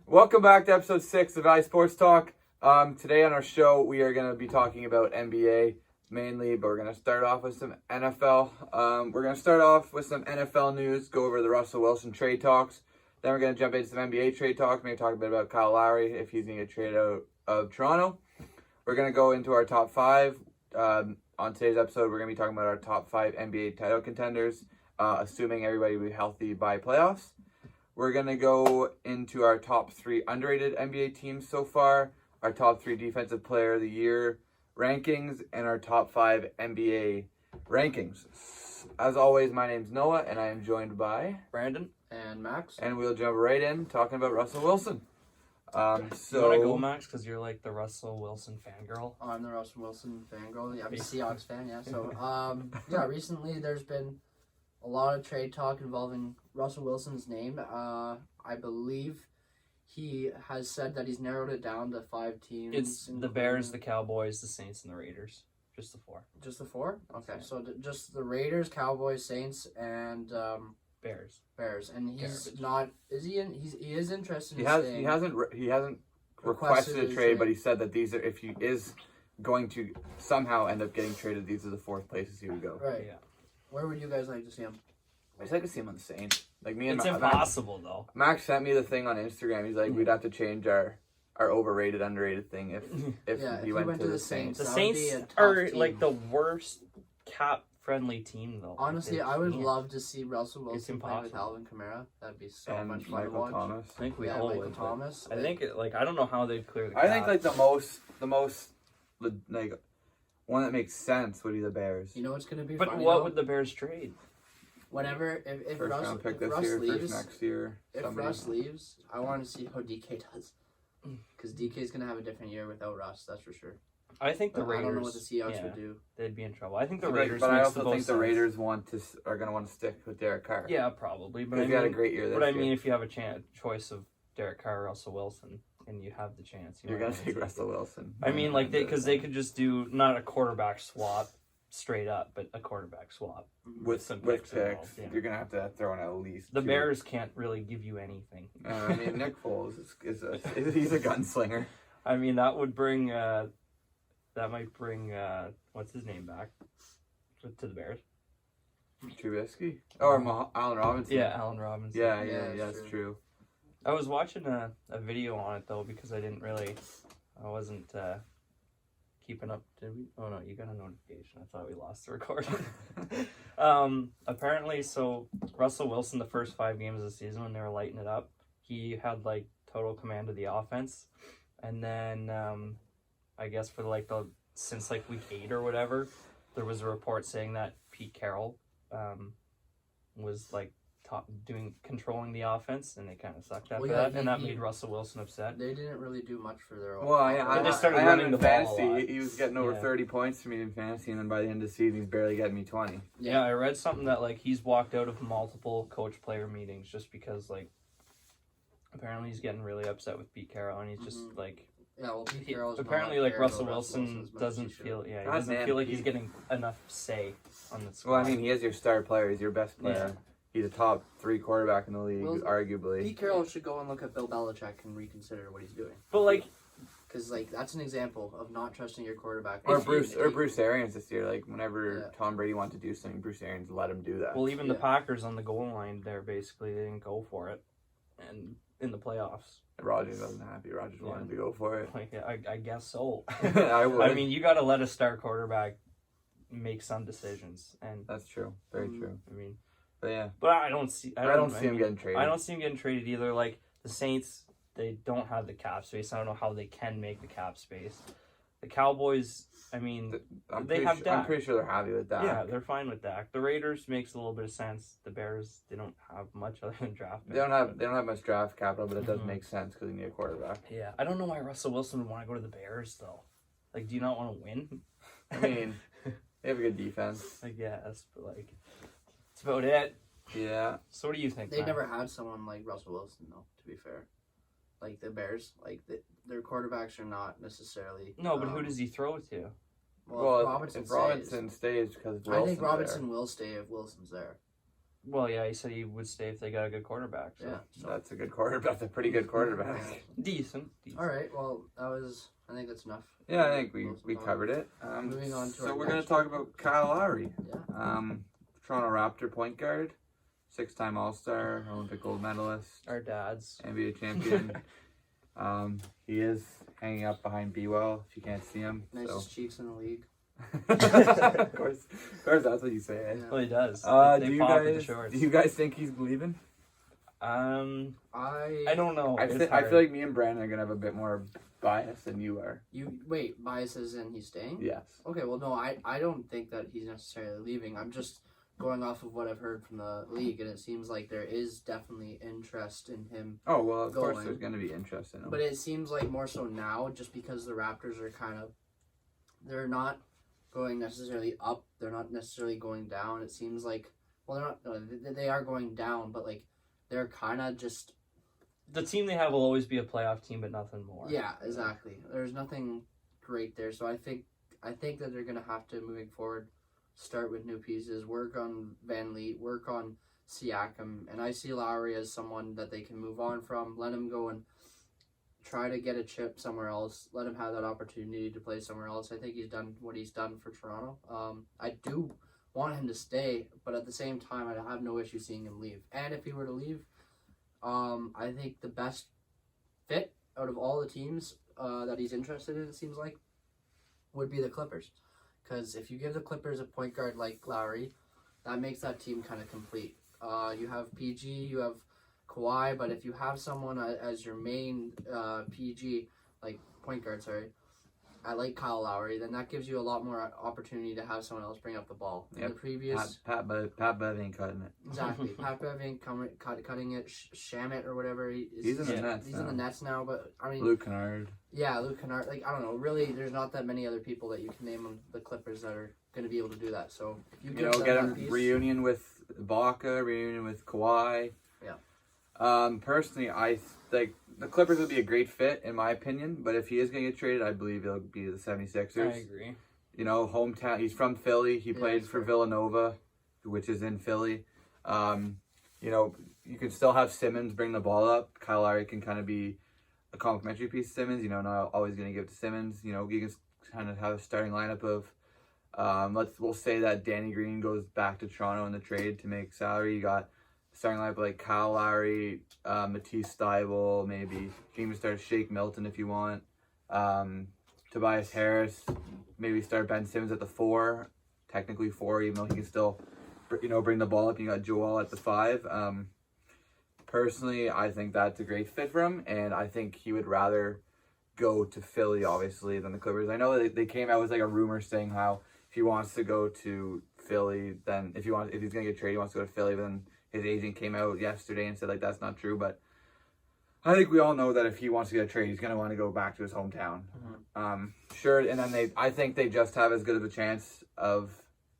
Welcome back to episode 6 of Valley Sports Talk. Today on our show, we are going to be talking about NBA mainly, but we're going to start off with some NFL. We're going to start off with some NFL news, go over the Russell Wilson trade talks. Then we're going to jump into some NBA trade talk, maybe talk a bit about Kyle Lowry if he's going to get traded out of Toronto. We're going to go into our top 5. On today's episode, we're going to be talking about our top 5 NBA title contenders, assuming everybody will be healthy by playoffs. We're going to go into our top 3 underrated NBA teams so far, our top 3 defensive player of the year rankings, and our top 5 NBA rankings. As always, my name's Noah, and I am joined by Brandon and Max. And we'll jump right in talking about Russell Wilson. You want to go, Max, because you're like the Russell Wilson fangirl? Oh, I'm the Russell Wilson fangirl. Yeah, I'm a Seahawks fan, yeah. So, recently there's been a lot of trade talk involving Russell Wilson's name. I believe he has said that he's narrowed it down to 5 teams. It's the Bears, the Cowboys, the Saints, and the Raiders. Just the 4. Just the 4? Okay, so just the Raiders, Cowboys, Saints, and Bears. And he's not. Is he in? He is interested. He hasn't requested a trade, but he said that these are, if he is going to somehow end up getting traded, these are the 4th places he would go. Right. Yeah. Where would you guys like to see him? I'd just like to see him on the Saints. Like me and it's impossible though. Max sent me the thing on Instagram. He's like, we'd have to change our overrated, underrated thing if he went to the Saints. The Saints are like the worst cap-friendly team though. Honestly, I would love to see Russell Wilson play with Alvin Kamara. That'd be so much fun to watch. Thomas. I think we all Michael would. Thomas. I think I don't know how they'd clear the cap. I think like the most like one that makes sense would be the Bears. You know what's gonna be? But funny, what would the Bears trade? Whenever if first Russ round pick if this Russ year, leaves, first next year. If Russ leaves, I want to see how DK does, because DK's gonna have a different year without Russ. That's for sure. I think the Raiders. I don't know what the Seahawks would do. They'd be in trouble. I think the Raiders. But I also think the sense. Raiders are going to want to stick with Derek Carr. Yeah, probably. But he had a great year this year. But I mean, if you have a choice of Derek Carr or Russell Wilson, and you have the chance, you're going to take Russell Wilson. I mean, like because they could just do not a quarterback swap straight up, but a quarterback swap with some picks. Yeah. You're going to have to throw in at least. The Bears can't really give you anything. I mean, Nick Foles he's a gunslinger. I mean, that would bring. That might bring what's his name back to the Bears. Trubisky or Allen Robinson. Yeah, Allen Robinson. Yeah, that's true. I was watching a video on it though because I wasn't keeping up. Did we? Oh no, you got a notification. I thought we lost the recording. Apparently, so Russell Wilson, the first 5 games of the season when they were lighting it up, he had like total command of the offense, and then. I guess for since week 8 or whatever, there was a report saying that Pete Carroll was controlling the offense, and they kind of sucked after that, and that made Russell Wilson upset. They didn't really do much for their. Well, yeah, they just started running the fantasy. ball a lot. He was getting over 30 points for me in fantasy, and then by the end of the season, he's barely getting me 20. Yeah, I read something that he's walked out of multiple coach-player meetings just because apparently he's getting really upset with Pete Carroll, and he's just Yeah, well, Pete Carroll's apparently Russell Wilson doesn't feel like he's getting enough say on the squad. Well, I mean, he is your star player. He's your best player. Yeah. He's a top 3 quarterback in the league, arguably. Pete Carroll should go and look at Bill Belichick and reconsider what he's doing. But because that's an example of not trusting your quarterback. Or Bruce Arians this year. Whenever Tom Brady wanted to do something, Bruce Arians let him do that. Well, even the Packers on the goal line there, basically they didn't go for it, and in the playoffs. Rodgers wasn't happy. Rodgers wanted to go for it. I guess so. I would. I mean, you got to let a star quarterback make some decisions, and that's true. Very true. I mean, but I don't see him getting traded. I don't see him getting traded either. The Saints, they don't have the cap space. I don't know how they can make the cap space. The Cowboys, I mean, they have Dak. I'm pretty sure they're happy with Dak. Yeah, they're fine with Dak. The Raiders makes a little bit of sense. The Bears, they don't have much other than draft. They don't have much draft capital, but it does make sense because they need a quarterback. Yeah, I don't know why Russell Wilson would want to go to the Bears though. Do you not want to win? I mean, they have a good defense. I guess, but that's about it. Yeah. So what do you think? They never had someone like Russell Wilson though. To be fair. The Bears, their quarterbacks are not necessarily. No, but who does he throw to? Well, if Robinson stays because I think Robinson will stay if Wilson's there. Well, yeah, he said he would stay if they got a good quarterback. So. Yeah. So. That's a good quarterback. That's a pretty good quarterback. Decent. All right. Well, I think that's enough. Yeah, I think we covered it. Moving on to so our we're going next to talk about Kyle Lowry. Yeah. Toronto Raptor point guard, 6-time All-Star, Olympic gold medalist, Our dads. NBA champion. He is hanging up behind B-Well, if you can't see him. Nicest cheeks in the league. Of course, that's what you say. Eh? Yeah. Well, he does. Do They you pop with the guys? shorts. Do you guys think he's leaving? I I don't know. I It's feel hard. like me and Brandon are gonna have a bit more bias than you are. wait. Bias is in he's staying. Yes. Okay. Well, no. I don't think that he's necessarily leaving. I'm just going off of what I've heard from the league, and it seems like there is definitely interest in him. Oh well, of course Going. there's gonna be interest in him. But it seems like more so now, just because the Raptors are they're not going necessarily up. They're not necessarily going down. It seems like, well, they're not. No, they are going down, but like they're kind of just. The team they have will always be a playoff team, but nothing more. Yeah, exactly. There's nothing great there, so I think that they're gonna have to, moving forward, start with new pieces, work on Van Leet, work on Siakam, and I see Lowry as someone that they can move on from. Let him go and try to get a chip somewhere else. Let him have that opportunity to play somewhere else. I think he's done what he's done for Toronto. I do want him to stay, but at the same time, I have no issue seeing him leave. And if he were to leave, I think the best fit out of all the teams that he's interested in, it seems like, would be the Clippers. Because if you give the Clippers a point guard like Lowry, that makes that team kind of complete. You have PG, you have Kawhi, but if you have someone as your main PG, like point guard, I like Kyle Lowry, then that gives you a lot more opportunity to have someone else bring up the ball. In the previous... Pat Bev ain't cutting it. Exactly. Pat Bev ain't cutting it. Shamit or whatever. He's in the Nets He's now. in the Nets now, but I mean... Luke Kennard. Yeah, Luke Kennard. Like, I don't know. Really, there's not that many other people that you can name on the Clippers that are going to be able to do that. So, if you give them get that him piece, reunion with Ibaka, reunion with Kawhi. Yeah. Personally, I think the Clippers would be a great fit, in my opinion. But if he is going to get traded, I believe it'll be the 76ers. I agree. You know, hometown. He's from Philly. He played for Villanova, which is in Philly. You know, you can still have Simmons bring the ball up. Kyle Lowry can kind of be a complimentary piece to Simmons. You know, not always going to give it to Simmons. You know, you can kind of have a starting lineup of, we'll say that Danny Green goes back to Toronto in the trade to make salary. You got starting lineup like Kyle Lowry, Matisse Thybulle, maybe. You can even start Shake Milton if you want. Tobias Harris, maybe start Ben Simmons at the 4, technically 4, even though he can still, bring the ball up. You got Joel at the 5. Personally, I think that's a great fit for him, and I think he would rather go to Philly, obviously, than the Clippers. I know they came out with like a rumor saying how if he wants to go to Philly, then if he's going to get traded, he wants to go to Philly, but then his agent came out yesterday and said like that's not true, but I think we all know that if he wants to get a trade, he's going to want to go back to his hometown. Mm-hmm. Sure, and then I think they just have as good of a chance of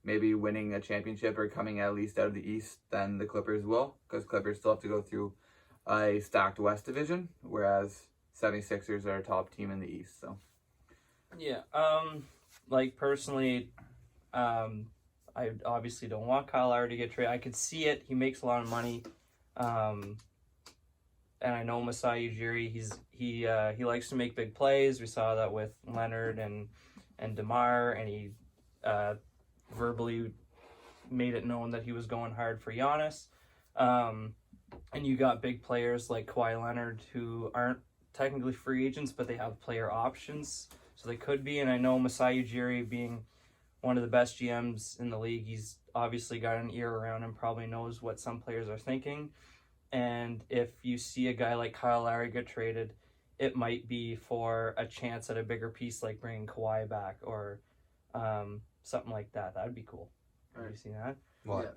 maybe winning a championship or coming at least out of the East than the Clippers will, because Clippers still have to go through a stacked West division, whereas 76ers are a top team in the East. So Yeah. Like personally, I obviously don't want Kyle Lowry to get traded. I could see it. He makes a lot of money. And I know Masai Ujiri, he likes to make big plays. We saw that with Leonard and DeMar, and he verbally made it known that he was going hard for Giannis. And you got big players like Kawhi Leonard who aren't technically free agents, but they have player options, so they could be. And I know Masai Ujiri, being one of the best GMs in the league, he's obviously got an ear around him, probably knows what some players are thinking. And if you see a guy like Kyle Lowry get traded, it might be for a chance at a bigger piece, like bringing Kawhi back or something like that. That'd be cool. Have you seen that? what? Yeah.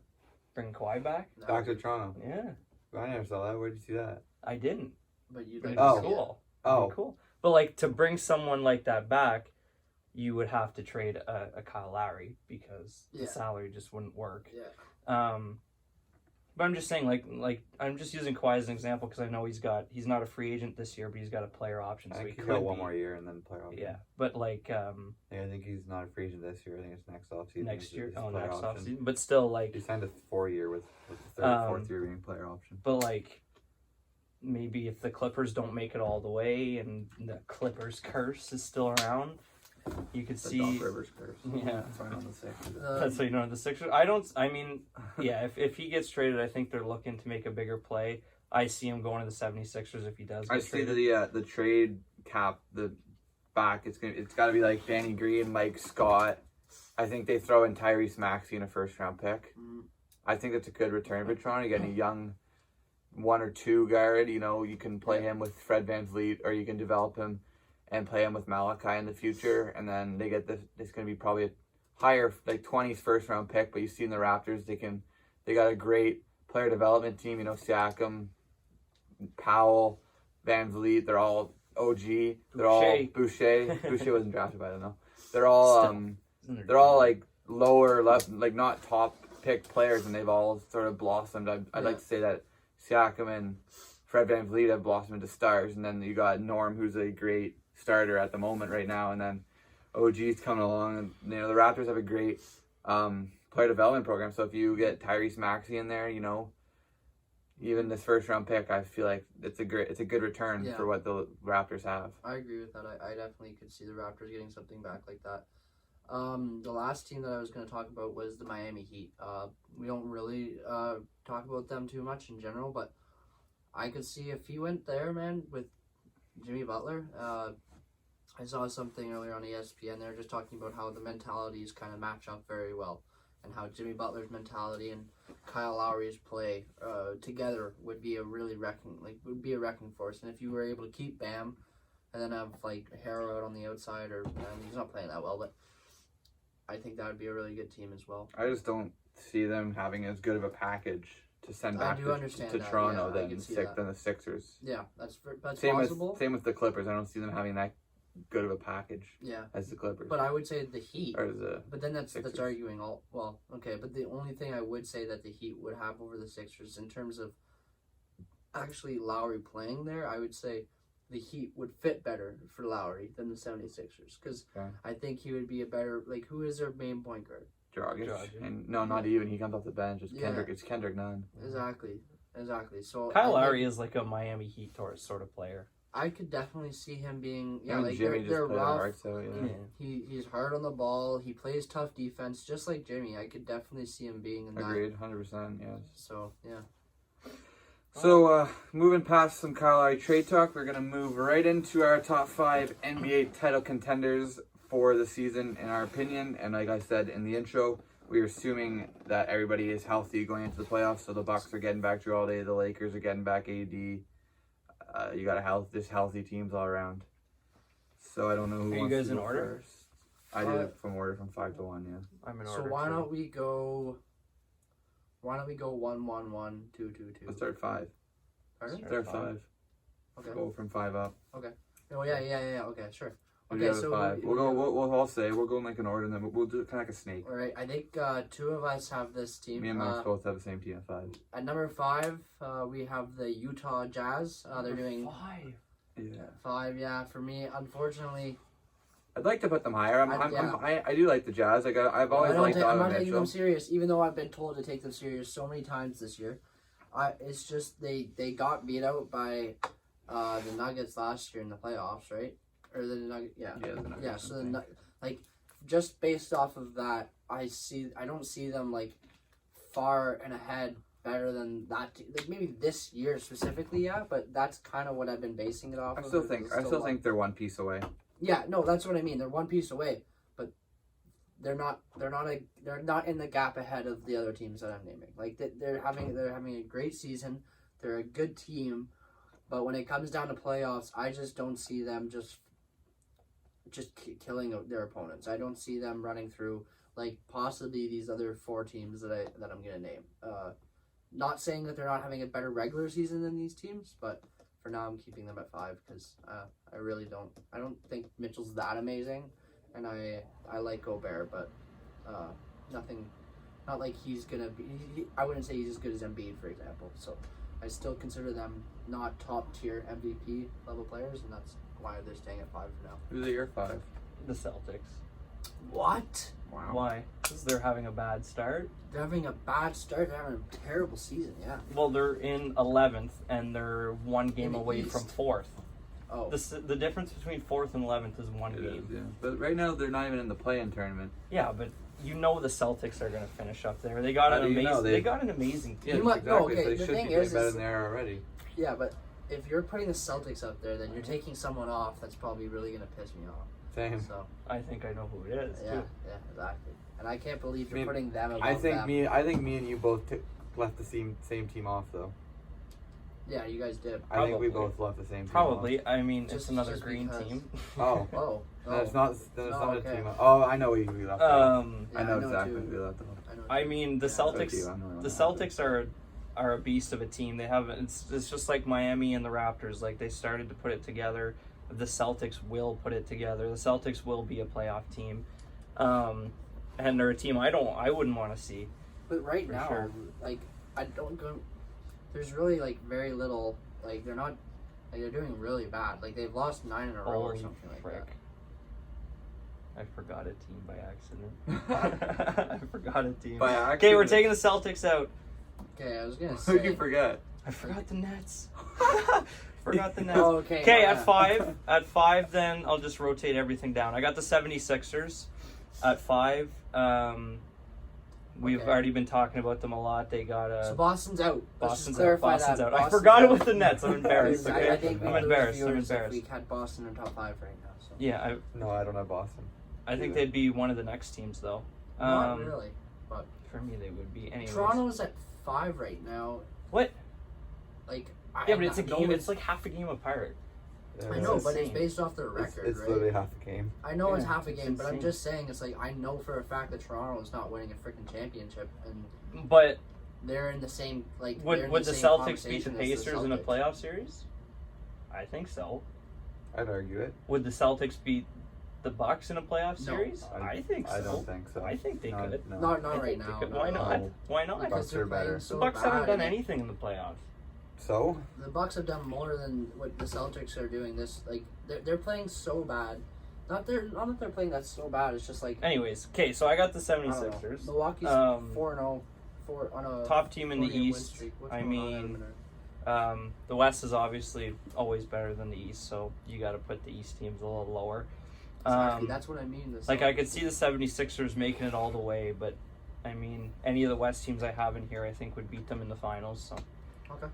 Bring Kawhi back? Back to Toronto. Yeah. I never saw that. Where did you see that? I didn't. But you But like it'd Oh. be cool. Oh. It'd be cool. But like to bring someone like that back, you would have to trade a Kyle Lowry because Yeah. the salary just wouldn't work. Yeah. But I'm just saying, like I'm just using Kawhi as an example because I know he's not a free agent this year, but he's got a player option. I So think he he's could got one be. more year and then player option. Yeah, but like I think he's not a free agent this year. I think it's next offseason. next year, His next player option. offseason. But still, like He signed a 4-year with the third, fourth year being player option. But like maybe if the Clippers don't make it all the way and the Clippers curse is still around, you could The see. Doc Rivers curse. Yeah. That's right on the Sixers. That's why you know the Sixers. I mean, yeah. If he gets traded, I think they're looking to make a bigger play. I see him going to the 76ers if he does. I see the trade cap back. It's got to be like Danny Green, Mike Scott. I think they throw in Tyrese Maxey in a first round pick. I think that's a good return for Toronto. You get a young 1 or 2 guard. You know, you can play him with Fred VanVleet, or you can develop him and play him with Malachi in the future. And then they get it's going to be probably a higher, like 20s first round pick. But you see in the Raptors, they got a great player development team. You know, Siakam, Powell, VanVleet. They're all OG. They're all Boucher. Boucher wasn't drafted by them though. They're all like lower left, like not top pick players, and they've all sort of blossomed. I'd like to say that Siakam and Fred VanVleet have blossomed into stars, and then you got Norm, who's a great starter at the moment right now, and then OG's coming along, and you know the Raptors have a great player development program. So if you get Tyrese Maxey in there, you know, even this first round pick, I feel like it's a good return for what the Raptors have. I agree with that. I definitely could see the Raptors getting something back like that. The last team that I was going to talk about was the Miami Heat. We don't really talk about them too much in general, but I could see if he went there, man, with Jimmy Butler. I saw something earlier on ESPN. They were just talking about how the mentalities kind of match up very well, and how Jimmy Butler's mentality and Kyle Lowry's play together would be a wrecking force. And if you were able to keep Bam, and then have like Harrow out on the outside, or he's not playing that well, but I think that would be a really good team as well. I just don't see them having as good of a package to send back to Toronto than the Sixers. Yeah, that's same possible. Same with the Clippers. I don't see them having that good of a package. As the Clippers. But I would say the Heat. Or the but then that's Sixers. arguing all. Well, okay, but the only thing I would say that the Heat would have over the Sixers in terms of actually Lowry playing there, I would say the Heat would fit better for Lowry than the 76ers, because I think he would be a better, like, who is their main point guard? Dragic. And no, not even. He comes off the bench. It's Kendrick. It's Kendrick Nunn. Exactly. So Kyle Lowry is like a Miami Heat sort of player. I could definitely see him being like Jimmy they're rough. Yeah. He's hard on the ball. He plays tough defense, just like Jimmy. I could definitely see him being in Agreed, 100%. Yes. So yeah. So moving past some Kyle Lowry trade talk, we're gonna move right into our top 5 NBA title contenders for the season, in our opinion. And like I said in the intro, we're assuming that everybody is healthy going into the playoffs. So the Bucks are getting back Drew Holiday, the Lakers are getting back AD. You got healthy teams all around. So I don't know who. Are you guys in order? First. I did it from order from 5 to 1. Yeah. I'm in order. So why don't we go 1-1-1, 2-2-2? Let's start 5. Pardon? Start 5. Okay. Go from 5 up. Okay. Oh yeah. Okay, sure. Okay, so 5. We'll go in like an order, and then we'll do it kind of like a snake. All right. I think 2 of us have this team. Me and Max both have the same team at 5. At number 5, we have the Utah Jazz. They're doing 5. Yeah. 5. Yeah, for me, unfortunately. I'd like to put them higher. I do like the Jazz. Like I've always liked Donovan Mitchell. I'm not taking them serious, even though I've been told to take them serious so many times this year. It's just they got beat out by the Nuggets last year in the playoffs, right? Or the Nuggets, yeah. Yeah, so just based off of that, I don't see them like far and ahead better than that. Like maybe this year specifically, yeah. But that's kind of what I've been basing it off. I still think they're one piece away. Yeah, no, that's what I mean. They're one piece away, but they're not in the gap ahead of the other teams that I'm naming. Like they're having a great season. They're a good team, but when it comes down to playoffs, I just don't see them just killing their opponents. I don't see them running through like possibly these other 4 teams that I'm gonna name. Not saying that they're not having a better regular season than these teams, but for now I'm keeping them at 5 because I really don't. I don't think Mitchell's that amazing, and I like Gobert, but nothing not like he's gonna be. I wouldn't say he's as good as Embiid, for example. So I still consider them not top tier MVP level players, and that's why they're staying at 5 for now. Who's at your 5? The Celtics. What? Wow. Why? Because they're having a bad start. They're having a bad start. They're having a terrible season. Yeah. Well, they're in 11th, and they're one game the away East. from 4th. Oh. The difference between 4th and 11th is one It game. is, yeah. But right now they're not even in the play-in tournament. Yeah, but you know the Celtics are going to finish up there. They got How an do you amazing. know? They got an amazing team. Yeah, You might- exactly. okay, So they the should thing be doing is- better than they are already. Yeah, but if you're putting the Celtics up there, then you're taking someone off that's probably really gonna piss me off. Same. So I think I know who it is. yeah, Too. yeah, exactly. And I can't believe you're I mean, putting them above I think them. I think me and you both left the same team off though. Yeah, you guys did. I think we Probably. both left the same team Probably. I mean, Just- it's another just green because. team. off. Oh. Oh, Then it's not. Then it's Oh, not okay. a team. Oh, I know what we left. off. Yeah, I know too. exactly what we left. off. I mean, the Yeah. Celtics. So do I know The that. Celtics are a beast of a team. They have it's just like Miami and the Raptors. Like they started to put it together. The Celtics will put it together. The Celtics will be a playoff team, and they're a team I wouldn't want to see. But right For now, sure. like I don't go. There's really like very little. Like they're not. Like they're doing really bad. Like they've lost 9 in a row or Holy something like frick. that. I forgot a team by accident. I forgot a team. By Okay, we're accident. taking the Celtics out. Okay, I was gonna Who did say. you forget? I forgot the Nets. Forgot the Nets. Oh, okay. Okay, no, at yeah. 5. At 5, then I'll just rotate everything down. I got the 76ers at 5. We've Okay. already been talking about them a lot. They got So Boston's out. Let's just Boston's out. clarify Boston's that. out. I Boston's forgot it out. with the Nets. I'm embarrassed. I Okay, think we I'm lose embarrassed. I'm viewers if embarrassed. we had Boston in top 5 right now. So. Yeah, No, I don't have Boston. I think Yeah. they'd be one of the next teams though. Not really. For me, they would be. Anyways. Toronto's at 5 right now. What? Like Yeah, but it's a no game. one- It's like half a game apart. Yeah, I it's know, just- but it's insane. based off their record, It's right? literally half a game. I know it's Yeah, half a it's game, but I'm insane. just saying it's like I know for a fact that Toronto is not winning a freaking championship, and But they're in the same like. they're would in would the same Celtics beat the conversation as Pacers in a Celtics. playoff series? I think so. I'd argue it. Would the Celtics beat the Bucks in a playoff No. series? I think so. I don't think so. I think they No, could. No. Not I right think they now. could. no, Why no. not? No. Why not? Because Bucks they're are better. playing The so The Bucks haven't bad, done and anything in the playoffs. So The Bucks have done more than what the Celtics are doing. This like they're playing so bad. Not that they're playing that so bad. It's just like Anyways, okay, so I got the I don't know. 76ers. Milwaukee's Um, 4-0, on a Top team in the 4-game win East. streak. What's I going on there, mean, Minard? the West is obviously always better than the East, so you got to put the East teams a little lower. Exactly. That's what I mean. the Like I Celtics. could see the 76ers making it all the way, but I mean, any of the West teams I have in here, I think would beat them in the finals. So Okay.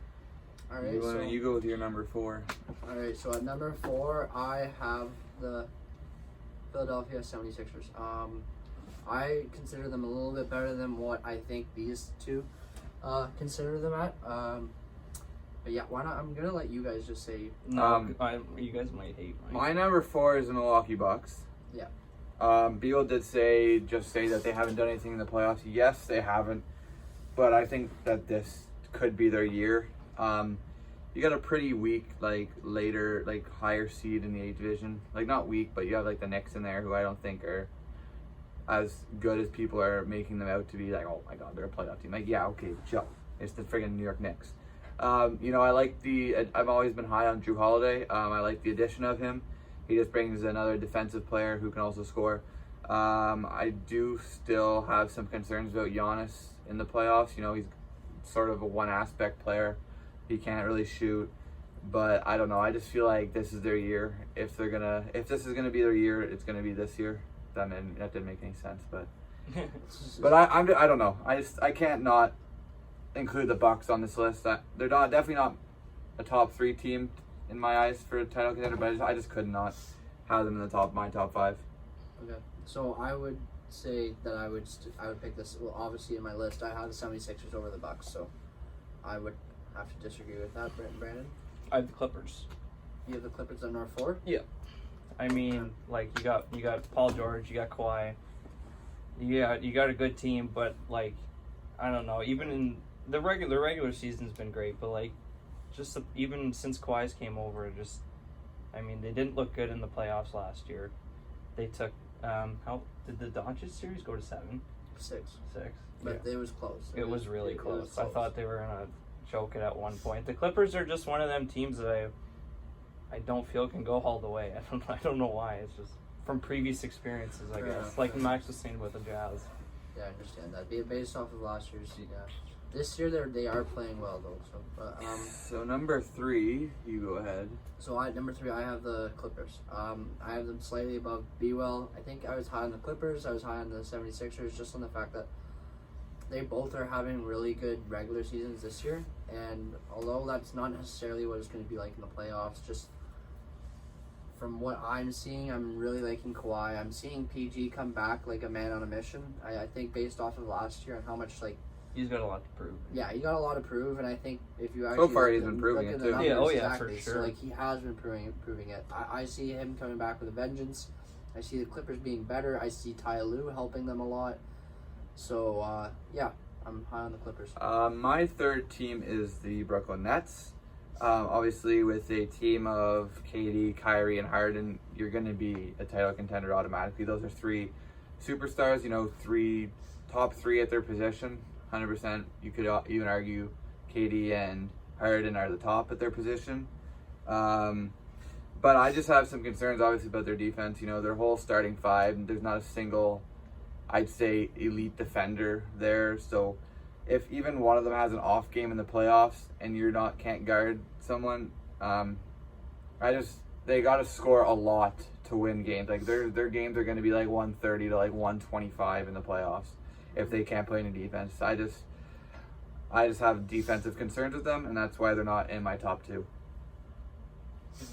All right. you go with your number 4. All right. So at number 4, I have the Philadelphia 76ers. I consider them a little bit better than what I think these two consider them at. But yeah, why not? I'm gonna let you guys just say. no, you guys might hate My number 4 is the Milwaukee Bucks. Yeah. Beal did say that they haven't done anything in the playoffs. Yes, they haven't, but I think that this could be their year. You got a pretty weak, later, higher seed in the A division. Not weak, but you have the Knicks in there, who I don't think are as good as people are making them out to be. Oh my God, they're a playoff team. Yeah, okay, Joe, it's the friggin' New York Knicks. I like I've always been high on Drew Holiday. I like the addition of him. He just brings another defensive player who can also score. I do still have some concerns about Giannis in the playoffs. He's sort of a one aspect player. He can't really shoot, but I don't know. I just feel like this is their year. If this is gonna be their year, it's gonna be this year. That didn't make any sense, but I don't know. I can't not include the Bucks on this list. They're definitely not a top 3 team in my eyes for a title contender, but I just could not have them in my top 5. Okay. So I would say that I would pick this. Well, obviously in my list I have the 76ers over the Bucks, so I would have to disagree with that. Brandon, I have the Clippers. you have the Clippers at number 4. I mean, you got Paul George, you got Kawhi. You got a good team, but I don't know. Even in the regular season's been great, but even since Kawhi's came over, they didn't look good in the playoffs last year. They took how did the Doncic series go to 7? 6. 6. But it was close. It was really it close. was close. I thought they were gonna choke it at one point. The Clippers are just one of them teams that I don't feel can go all the way. I don't know why. It's just from previous experiences, I guess. Like Max was saying with the Jazz. Yeah, I understand that. Based off of last year's, yeah. This year they are playing well though. So, but So number 3, you go ahead. So number 3, I have the Clippers. I have them slightly above B-Well. I think I was high on the Clippers. I was high on the 76ers just on the fact that they both are having really good regular seasons this year. And although that's not necessarily what it's going to be like in the playoffs, just from what I'm seeing, I'm really liking Kawhi. I'm seeing PG come back like a man on a mission. I think based off of last year and how much He's got a lot to prove. Yeah, he got a lot to prove, and I think if you actually so far he's been proving it too. Exactly. For sure. So he has been proving it. I see him coming back with a vengeance. I see the Clippers being better. I see Ty Lue helping them a lot. So I'm high on the Clippers. My third team is the Brooklyn Nets. Obviously, with a team of KD, Kyrie, and Harden, you're going to be a title contender automatically. Those are 3 superstars. Top 3 at their position. 100%. You could even argue KD and Harden are the top at their position. But I just have some concerns, obviously, about their defense. Their whole starting 5, and there's not a single, I'd say, elite defender there. So if even one of them has an off game in the playoffs and can't guard someone, they got to score a lot to win games. Like their games are going to be like 130 to like 125 in the playoffs if they can't play any defense. I just have defensive concerns with them, and that's why they're not in my top 2.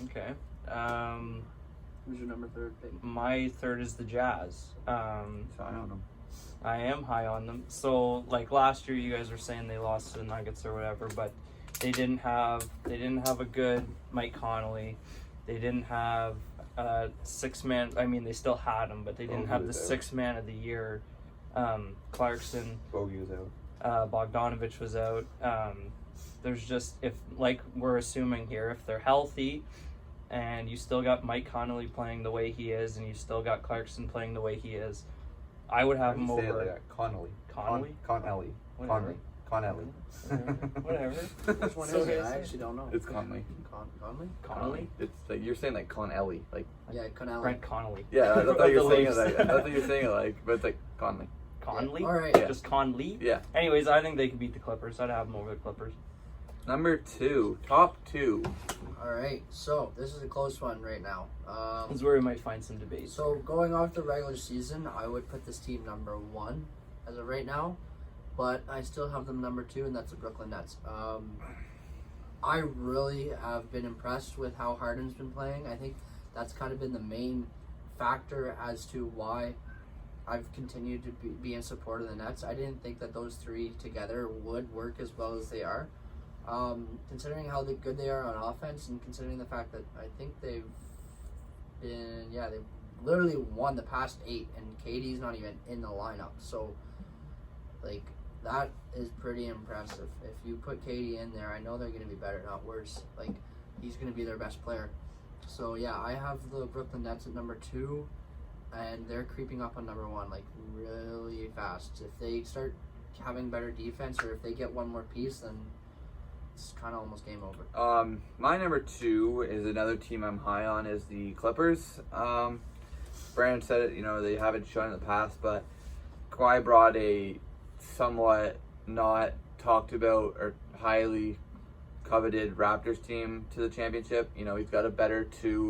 Okay. Who's your number 3 pick? My 3rd is the Jazz. So I don't know. I am high on them. So like last year, you guys were saying they lost to the Nuggets or whatever, but they didn't have a good Mike Conley. They didn't have 6-man. I mean, they still had him, but they didn't have the 6-man of the year. Clarkson. Bogey was out. Bogdanovich was out. There's just, if like we're assuming here, if they're healthy and you still got Mike Conley playing the way he is and you still got Clarkson playing the way he is, I would have him over Connolly. Connolly? Connelly. Whatever. Connelly. Whatever. Which one So is it? guys- I actually don't know. It's Conley. Conley? Connolly? It's like you're saying like Connelly, like Yeah, Connelly. Brent Connolly. yeah. I thought you were saying it Leafs. like I thought you were saying it like, but it's like Conley. Conley? Yeah. All right. Yeah. Just Conley? Yeah. Anyways, I think they could beat the Clippers. I'd have them over the Clippers. Number 2, top 2. All right. So this is a close one right now. This is where we might find some debate. So going off the regular season, I would put this team number 1 as of right now, but I still have them number 2, and that's the Brooklyn Nets. I really have been impressed with how Harden's been playing. I think that's kind of been the main factor as to why I've continued to be in support of the Nets. I didn't think that those 3 together would work as well as they are. Considering how good they are on offense, and considering the fact that I think they've literally won the past 8, and KD's not even in the lineup. So, that is pretty impressive. If you put KD in there, I know they're going to be better, not worse. He's going to be their best player. So, yeah, I have the Brooklyn Nets at number 2, and they're creeping up on number 1, really fast. If they start having better defense, or if they get one more piece, then it's kind of almost game over. My number 2 is another team I'm high on, is the Clippers. Brandon said it, they haven't shown in the past, but Kawhi brought a somewhat not talked about or highly coveted Raptors team to the championship. He's got a better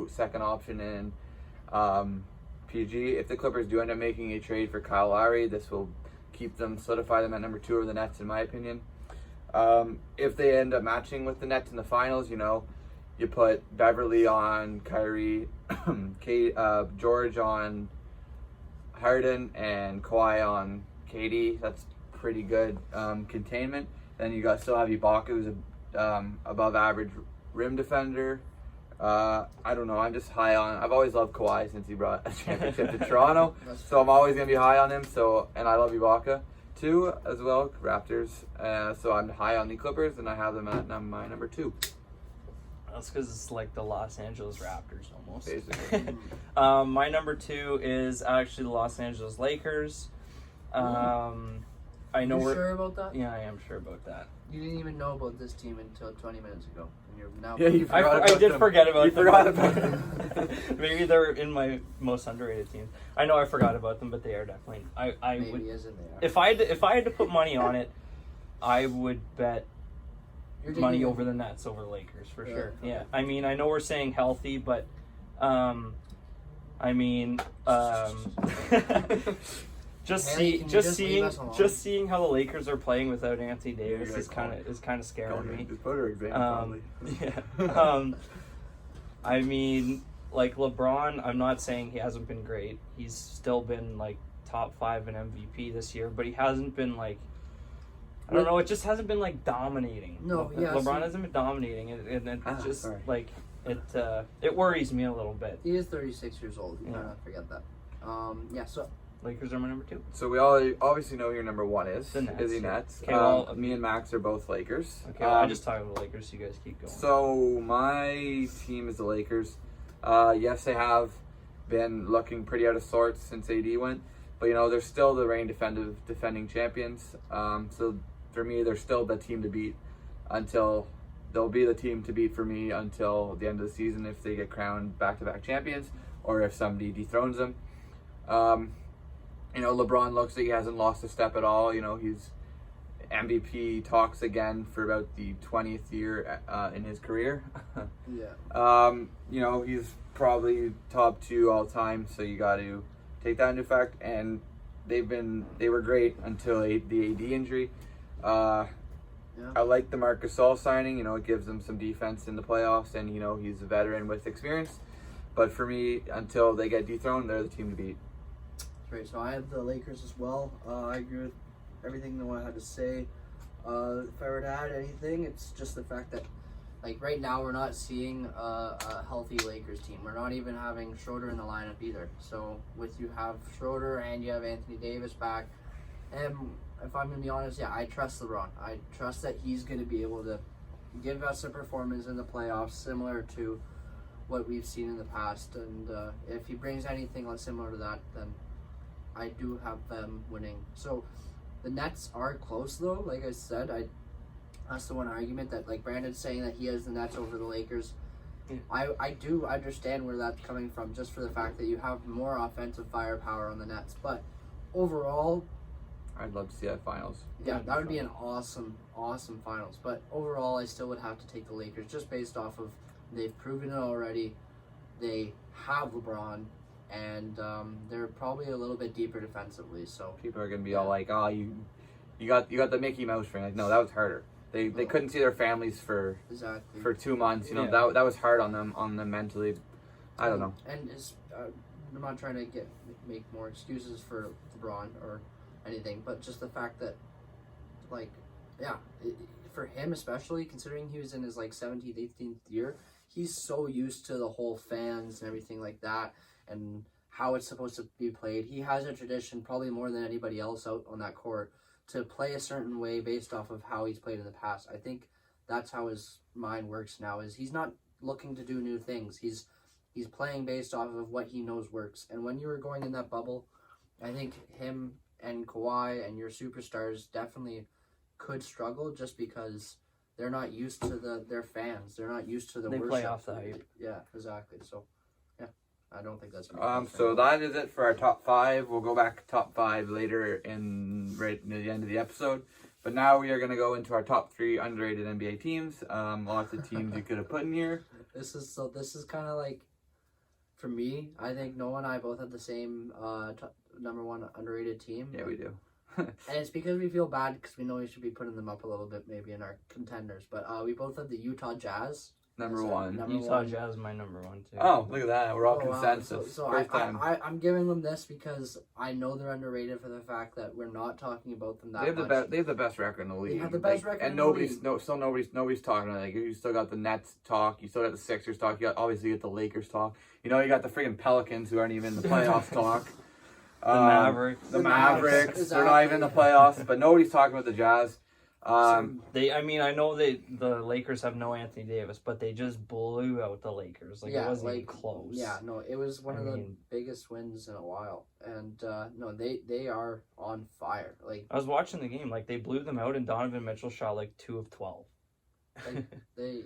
second option in PG. If the Clippers do end up making a trade for Kyle Lowry, this will solidify them at number 2 over the Nets, in my opinion. If they end up matching with the Nets in the finals, you put Beverly on Kyrie, George on Harden, and Kawhi on KD. That's pretty good containment. Then you still have Ibaka, who's a above average rim defender. I don't know. I'm just high on. I've always loved Kawhi since he brought a championship to Toronto, so I'm always gonna be high on him. And I love Ibaka too as well, Raptors. So I'm high on the Clippers, and I have them at my number 2. That's because it's like the Los Angeles Raptors almost. Basically. My number 2 is actually the Los Angeles Lakers. I know You we're sure about that? Yeah, I am sure about that. You didn't even know about this team until 20 minutes ago. And you're now. Yeah, you forgot I about did them. forget about You them. forgot about them. Maybe they're in my most underrated teams. I know I forgot about them, but they are definitely. I Maybe would isn't there? if I had to put money on it, I would bet You're money taking- over the Nets over the Lakers for Yeah, sure. okay. Yeah, I mean I know we're saying healthy, but I mean Haley, can you just leave us alone? seeing how the Lakers are playing without Anthony Davis you're is kind of scaring me. Just put her example, probably. Yeah. I mean, like LeBron, I'm not saying he hasn't been great. He's still been like top 5 in MVP this year, but he hasn't been like, I don't know, it just hasn't been like dominating. No, yeah, LeBron so- hasn't been dominating, and it just sorry. like it worries me a little bit. He is 36 years old. You Yeah. cannot forget that. Yeah. So Lakers are my number 2. So we all obviously know who your number 1 is. The Nets, Is he yeah. Nets? Okay, well, me and Max are both Lakers. Okay, well, I just talk about the Lakers. So you guys keep going. So my team is the Lakers. Yes, they have been looking pretty out of sorts since AD went, but they're still the reigning defending champions. So for me, they're still the team to beat until they'll be the team to beat for me until the end of the season if they get crowned back-to-back champions or if somebody dethrones them. LeBron looks like he hasn't lost a step at all. He's MVP talks again for about the 20th year in his career. yeah. He's probably top 2 all time, so you got to take that into effect. And they were great until the AD injury. I like the Marc Gasol signing. It gives them some defense in the playoffs, and he's a veteran with experience. But for me, until they get dethroned, they're the team to beat. Right. So I have the Lakers as well. I agree with everything Noah had to say. If I were to add anything, it's just the fact that, like, right now we're not seeing a healthy Lakers team. We're not even having Schroeder in the lineup either. So with you have Schroeder and you have Anthony Davis back, and if I'm going to be honest, yeah, I trust LeBron. I trust that he's going to be able to give us a performance in the playoffs similar to what we've seen in the past. And if he brings anything similar to that, then I do have them winning. So the Nets are close though. Like I said, that's the one argument that, like, Brandon's saying that he has the Nets over the Lakers. Yeah. I do understand where that's coming from, just for the fact that you have more offensive firepower on the Nets. But overall, I'd love to see that finals. yeah, that would be an awesome finals. But overall, I still would have to take the Lakers just based off of they've proven it already. They have LeBron, and they're probably a little bit deeper defensively. So People are gonna be all like, "Oh, you got the Mickey Mouse ring." Like, no, that was harder. They couldn't see their families for exactly. 2 months. Yeah. That was hard on them mentally. I don't know. And I'm not trying to make more excuses for LeBron or anything, but just the fact that, like, yeah, for him especially, considering he was in his 17th, 18th year, he's so used to the whole fans and everything like that, and how it's supposed to be played. He has a tradition, probably more than anybody else out on that court, to play a certain way based off of how he's played in the past. I think that's how his mind works now. Is he's not looking to do new things. He's playing based off of what he knows works. And when you were going in that bubble, I think him and Kawhi and your superstars definitely could struggle just because they're not used to their fans. They're not used to the They worship. play off the hype. Yeah, exactly. So, yeah, I don't think that's So that is it for our top 5. We'll go back to top 5 later right near the end of the episode. But now we are going to go into our top 3 underrated NBA teams. Lots of teams you could have put in here. This is kind of like, for me, I think Noah and I both have the same number 1 underrated team. Yeah, we do. And it's because we feel bad because we know we should be putting them up a little bit maybe in our contenders. But we both have the Utah Jazz. Number That's 1. number Utah 1. Jazz is my number 1 too. Oh, look at that. We're all Oh, wow. consensus. So First time. I'm giving them this because I know they're underrated for the fact that we're not talking about them that They have much. they have the best record in the league. have the best record and in the nobody's league. nobody's talking. Like, you still got the Nets talk. You still got the Sixers talk. You got obviously you got the Lakers talk. You got the freaking Pelicans who aren't even in the playoffs talk. The Mavericks. The The Mavericks. Mavericks, They're not even in the playoffs. But nobody's talking about the Jazz. I know the Lakers have no Anthony Davis, but they just blew out the Lakers. Like, it wasn't even close. Yeah, no, it was one of the biggest wins in a while. And no, they are on fire. Like, I was watching the game, like, they blew them out, and Donovan Mitchell shot like 2 of 12. Exactly.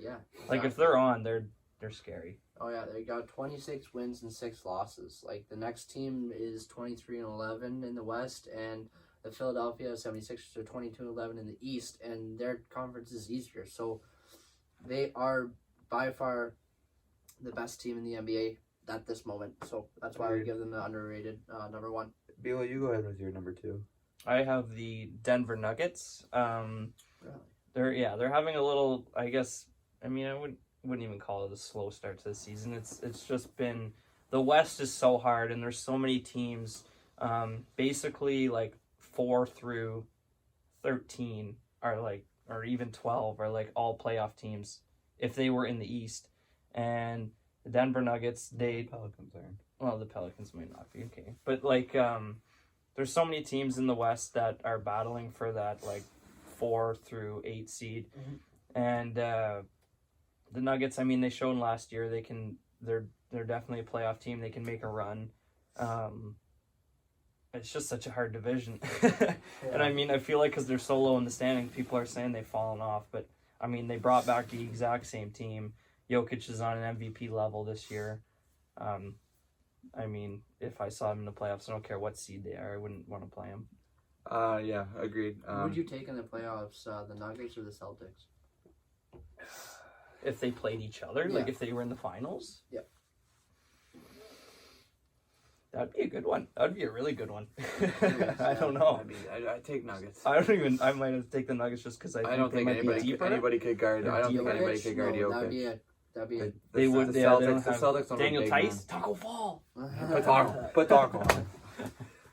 Like, if they're on, they're scary. Oh yeah, they got 26 wins and 6 losses. Like, the next team is 23-11 in the West, and the Philadelphia 76ers are 22-11 in the East, and their conference is easier. So they are by far the best team in the NBA at this moment. So that's why we give them the underrated number 1. Bilo, you go ahead with your number 2. I have the Denver Nuggets. Really? They're having a little, I guess, I wouldn't even call it a slow start to the season. It's just been, the West is so hard, and there's so many teams, basically like 4 through 13 are like, or even 12 are like all playoff teams if they were in the East. And the Denver Nuggets, Pelicans are. Well, the Pelicans might not be, okay. But like, there's so many teams in the West that are battling for that like 4 through 8 seed. Mm-hmm. And the Nuggets, they showed last year they're definitely a playoff team. They can make a run. It's just such a hard division. Yeah. And I feel like because they're so low in the standings, people are saying they've fallen off. But they brought back the exact same team. Jokic is on an MVP level this year. If I saw him in the playoffs, I don't care what seed they are, I wouldn't want to play him. Yeah, agreed. Who would you take in the playoffs, the Nuggets or the Celtics? If they played each other, like if they were in the finals? Yep. That'd be a good one. That'd be a really good one. I don't know. I take Nuggets. I might have to take the Nuggets just because I don't think anybody could guard. I don't think anybody could guard Jokic. That'd be a they would. The Celtics Daniel Tice, Taco Fall. Put Taco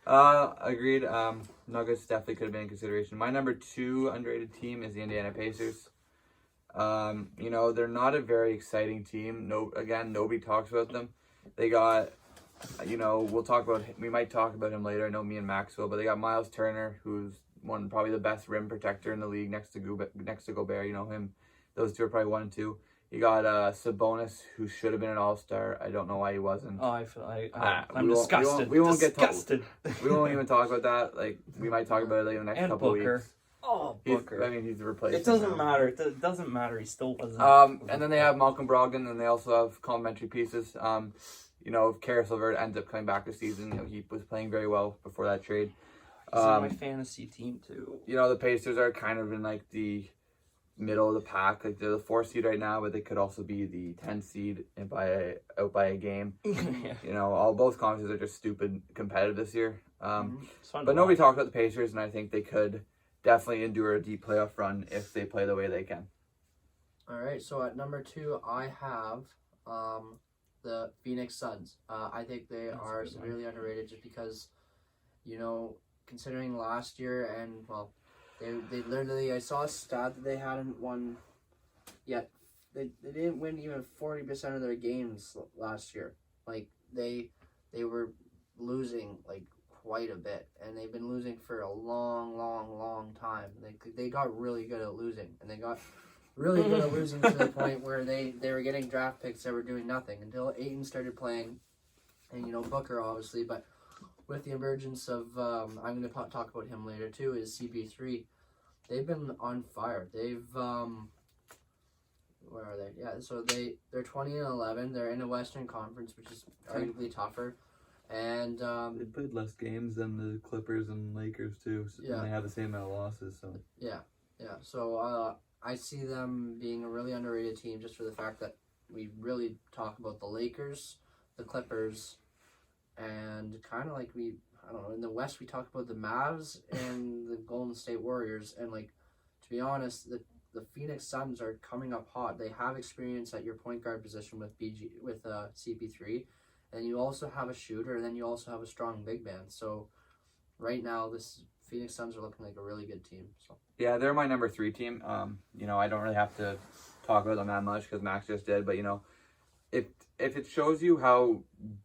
on. Agreed. Nuggets definitely could have been in consideration. My number 2 underrated team is the Indiana Pacers. They're not a very exciting team. Nobody talks about them. They got, we might talk about him later. I know me and Max will, but they got Miles Turner, who's probably the best rim protector in the league next to Gobert. You know him. Those two are probably 1 and 2. You got Sabonis, who should have been an All-Star. I don't know why he wasn't. Oh, I'm disgusted. We won't disgusted. We won't even talk about that. Like, we might talk about it in the next couple of weeks. Oh, Booker. He's the replacement. It doesn't matter. It doesn't matter. He still wasn't. And then they have Malcolm Brogdon, and they also have complimentary pieces. If Karis LeVert ends up coming back this season, he was playing very well before that trade. He's in my fantasy team too. The Pacers are kind of in like the middle of the pack. Like, they're the 4th seed right now, but they could also be the 10th seed and out by a game. Yeah. Both conferences are just stupid competitive this year. But nobody talks about the Pacers, and I think they could definitely endure a deep playoff run if they play the way they can. All right, so at number 2, I have the Phoenix Suns. I think they are severely underrated just because, considering last year and, they literally, I saw a stat that they hadn't won yet. They didn't win even 40% of their games last year. Like, they were losing, like, quite a bit, and they've been losing for a long time. They got really good at losing, and they got really good at losing to the point where they were getting draft picks that were doing nothing until Ayton started playing, and Booker obviously, but with the emergence of I'm going to talk about him later too, is CP3. They've been on fire. They've where are they? Yeah, so they're 20-11. They're in a Western Conference, which is arguably tougher. And they played less games than the Clippers and Lakers too, and they have the same amount of losses. So so I see them being a really underrated team just for the fact that we really talk about the Lakers, the Clippers, and kind of like in the West we talk about the Mavs and the Golden State Warriors, and like, to be honest, the Phoenix Suns are coming up hot. They have experience at your point guard position with CP3. And you also have a shooter, and then you also have a strong big man. So right now, this Phoenix Suns are looking like a really good team. So yeah, they're my number 3 team. I don't really have to talk about them that much because Max just did. But if it shows you how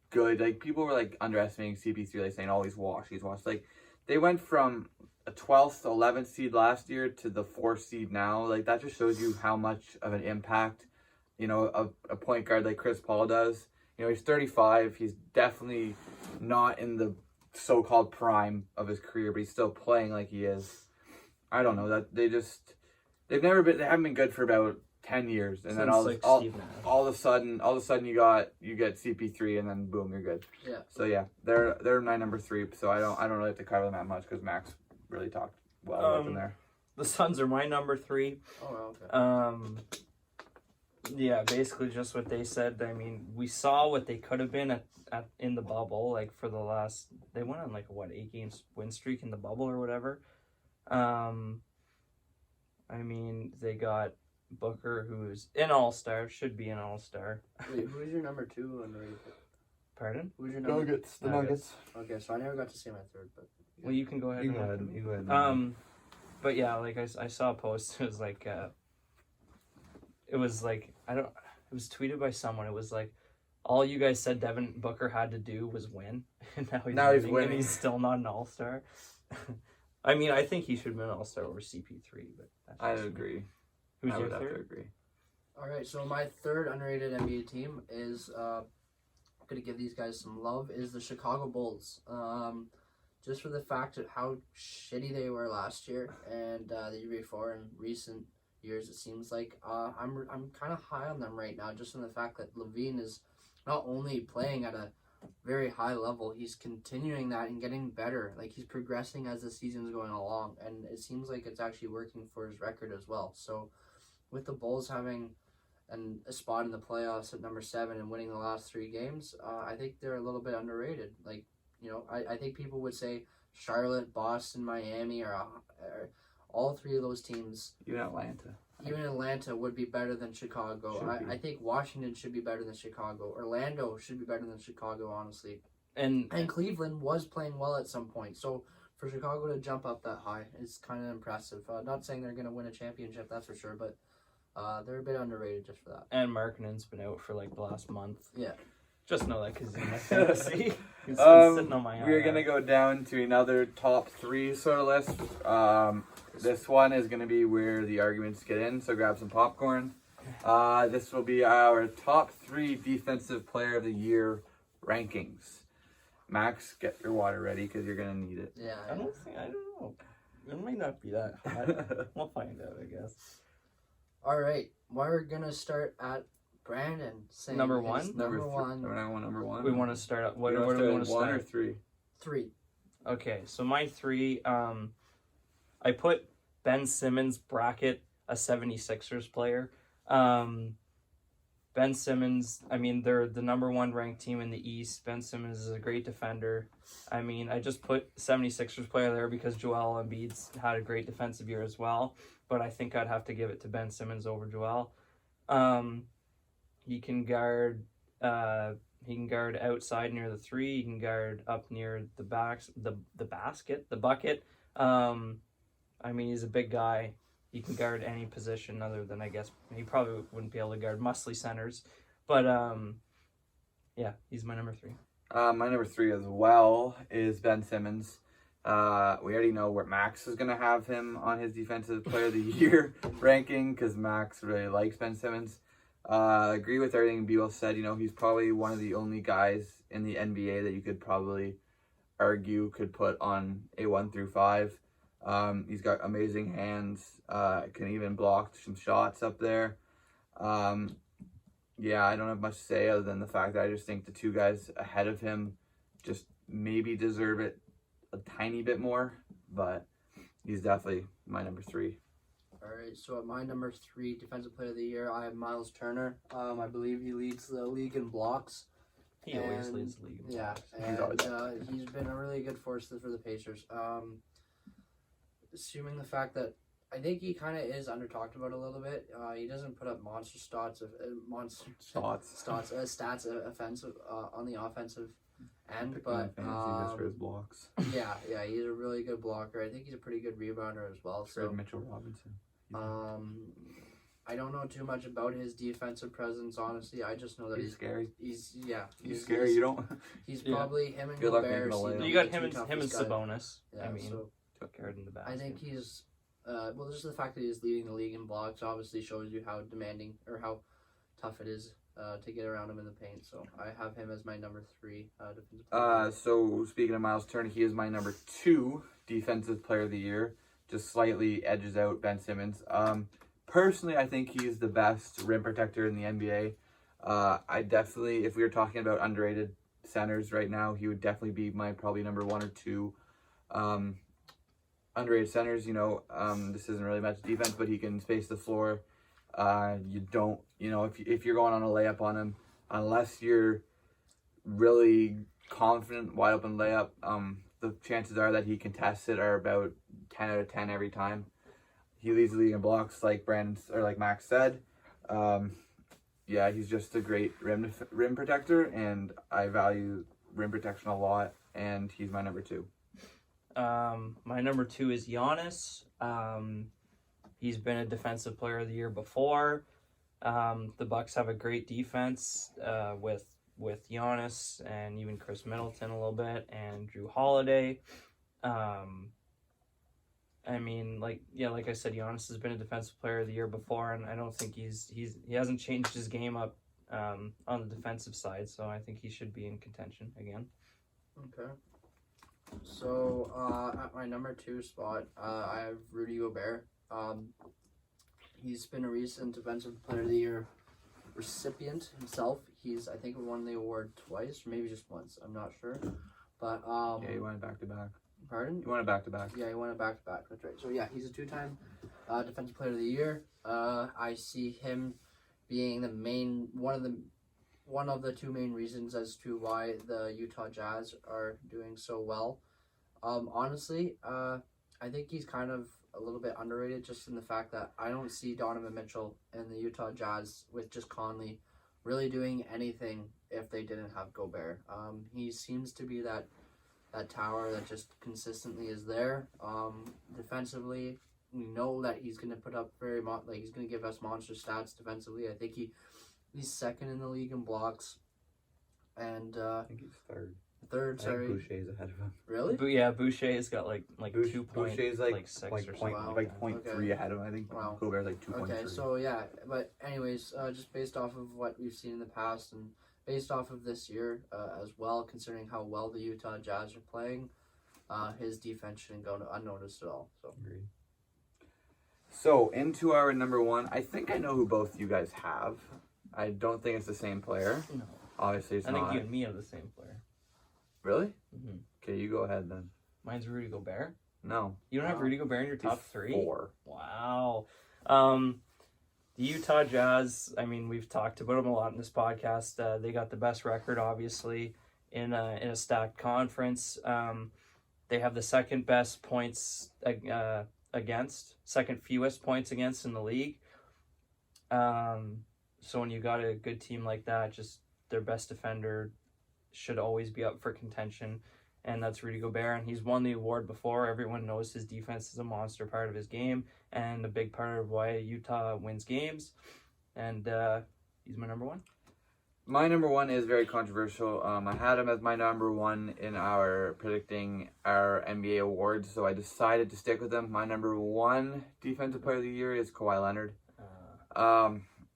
good, like, people were like underestimating CP3, like saying, "Oh, he's washed." Like, they went from a 12th, 11th seed last year to the 4th seed now. Like, that just shows you how much of an impact, you know, a point guard like Chris Paul does. You know, he's 35. He's definitely not in the so-called prime of his career, but he's still playing like he is. I don't know, that they haven't been good for about 10 years, and then all of a sudden you get CP3, and then boom, you're good. Yeah. So yeah, they're my number 3. So I don't really have to cover them that much because Max really talked well about them there. The Suns are my number 3. Oh, okay. Yeah, basically just what they said. I mean, we saw what they could have been at in the bubble. Like for the last, they went on like a 8 game win streak in the bubble or whatever. I mean, they got Booker, who's an all-star, should be an all-star. Wait, who's your number 2 underrated? Pardon? Who's your number? Nuggets. The Nuggets. Okay, so I never got to say my 3rd, but Well, you can go ahead. You go ahead. But yeah, like I saw a post. It was like, it was tweeted by someone. It was like, all you guys said Devin Booker had to do was win, and now he's winning. And he's still not an all-star. I mean, I think he should win an all-star over CP3, but I agree. Who's I your would have to 3rd? agree. all right. So my 3rd underrated NBA team is gonna give these guys some love. Is the Chicago Bulls. Just for the fact of how shitty they were last year and the year before, and recent years, it seems like I'm kind of high on them right now, just in the fact that Levine is not only playing at a very high level, he's continuing that and getting better. Like, he's progressing as the season's going along, and it seems like it's actually working for his record as well. So with the Bulls having a spot in the playoffs at number 7 and winning the last 3 games, I think they're a little bit underrated. Like, you know, I think people would say Charlotte, Boston, Miami, or all 3 of those teams. Even Atlanta would be better than Chicago. I think Washington should be better than Chicago. Orlando should be better than Chicago, honestly. And Cleveland was playing well at some point. So for Chicago to jump up that high is kind of impressive. Not saying they're going to win a championship, that's for sure, but they're a bit underrated just for that. And Markkanen's been out for like the last month. Yeah. Just know that because he's in my fantasy. He's been sitting on my We're going to go down to another top 3 sort of list. This one is going to be where the arguments get in, so grab some popcorn. This will be our top 3 defensive player of the year rankings. Max, get your water ready because you're going to need it. Yeah. I don't know. It might not be that hot. We'll find out, I guess. All right. We're going to start at Brandon saying Number 1? Number 1. We want to start up. What do we want to start? 1 or 3? 3. Okay, so my 3, I put Ben Simmons bracket a 76ers player. Ben Simmons, I mean, they're the number 1 ranked team in the East. Ben Simmons is a great defender. I mean, I just put 76ers player there because Joel Embiid's had a great defensive year as well. But I think I'd have to give it to Ben Simmons over Joel. He can guard outside near the 3. He can guard up near the bucket. I mean, he's a big guy. He can guard any position other than, I guess, he probably wouldn't be able to guard muscly centers. But, yeah, he's my number 3. My number 3 as well is Ben Simmons. We already know where Max is going to have him on his Defensive Player of the Year ranking because Max really likes Ben Simmons. Agree with everything Beal said. You know, he's probably one of the only guys in the NBA that you could probably argue could put on a 1 through 5. He's got amazing hands, can even block some shots up there. Yeah, I don't have much to say other than the fact that I just think the 2 guys ahead of him just maybe deserve it a tiny bit more, but he's definitely my number 3. All right, so at my number 3 Defensive Player of the Year, I have Miles Turner. I believe he leads the league in blocks. He always leads the league in blocks. Yeah, and he's been a really good force for the Pacers. Assuming the fact that I think he kind of is under-talked about a little bit. He doesn't put up monster stats offensive on the offensive end, but just for his blocks. yeah, he's a really good blocker. I think he's a pretty good rebounder as well. So Mitchell Robinson. I don't know too much about his defensive presence, honestly. I just know that he's scary. He's scary. You don't. He's probably him and Good luck Gobert. making the layup. You got him and Sabonis. Yeah, I mean, so carried in the basket. I think he's, just the fact that he's leading the league in blocks obviously shows you how demanding or how tough it is to get around him in the paint. So I have him as my number 3 defensive player. So speaking of Miles Turner, he is my number 2 defensive player of the year. Just slightly edges out Ben Simmons. Personally, I think he's the best rim protector in the NBA. I definitely, if we were talking about underrated centers right now, he would definitely be my probably number 1 or 2 underrated centers. This isn't really much defense, but he can space the floor. If you're going on a layup on him, unless you're really confident wide open layup, the chances are that he contests it are about 10 out of 10 every time. He leads the league in blocks, like Max said. He's just a great rim protector, and I value rim protection a lot, and he's my number 2. My number 2 is Giannis. He's been a defensive player of the year before. The Bucks have a great defense with Giannis and even Chris Middleton a little bit, and Drew Holiday. Like I said, Giannis has been a defensive player of the year before, and I don't think he hasn't changed his game up on the defensive side, so I think he should be in contention again. Okay. So at my number 2 spot, I have Rudy Gobert. He's been a recent defensive player of the year recipient himself. He's, I think, won the award twice, or maybe just once. I'm not sure. But he won it back-to-back. Pardon? He won it back-to-back. Yeah, he won it back-to-back. That's right. So yeah, he's a 2-time defensive player of the year. I see him being one of the 2 main reasons as to why the Utah Jazz are doing so well. Honestly, I think he's kind of a little bit underrated, just in the fact that I don't see Donovan Mitchell and the Utah Jazz with just Conley really doing anything if they didn't have Gobert. He seems to be that tower that just consistently is there. Defensively, we know that he's going to put up he's going to give us monster stats defensively. I think he's 2nd in the league in blocks, and I think he's 3rd. Sorry. I think Boucher's ahead of him. Really? But yeah, Boucher's got like 2 points, Boucher's 6 or point, something. like 0.3 ahead of him. I think Gobert's like 2.3. Okay, so yeah, but anyways, just based off of what we've seen in the past and based off of this year as well, considering how well the Utah Jazz are playing, his defense shouldn't go unnoticed at all. So. Agreed. So into our number 1, I think I know who both you guys have. I don't think it's the same player. No. Obviously, it's not. I think you and me are the same player. Really? Mm-hmm. Okay, you go ahead then. Mine's Rudy Gobert. No. You don't have Rudy Gobert in your top 3? 4. Wow. The Utah Jazz, we've talked about them a lot in this podcast. They got the best record, obviously, in a stacked conference. They have the second best points second fewest points against in the league. So when you got a good team like that, just their best defender should always be up for contention, and that's Rudy Gobert, and he's won the award before. Everyone knows his defense is a monster part of his game, and a big part of why Utah wins games, and he's my number 1. My number 1 is very controversial. I had him as my number 1 in our predicting our NBA awards, so I decided to stick with him. My number 1 defensive player of the year is Kawhi Leonard.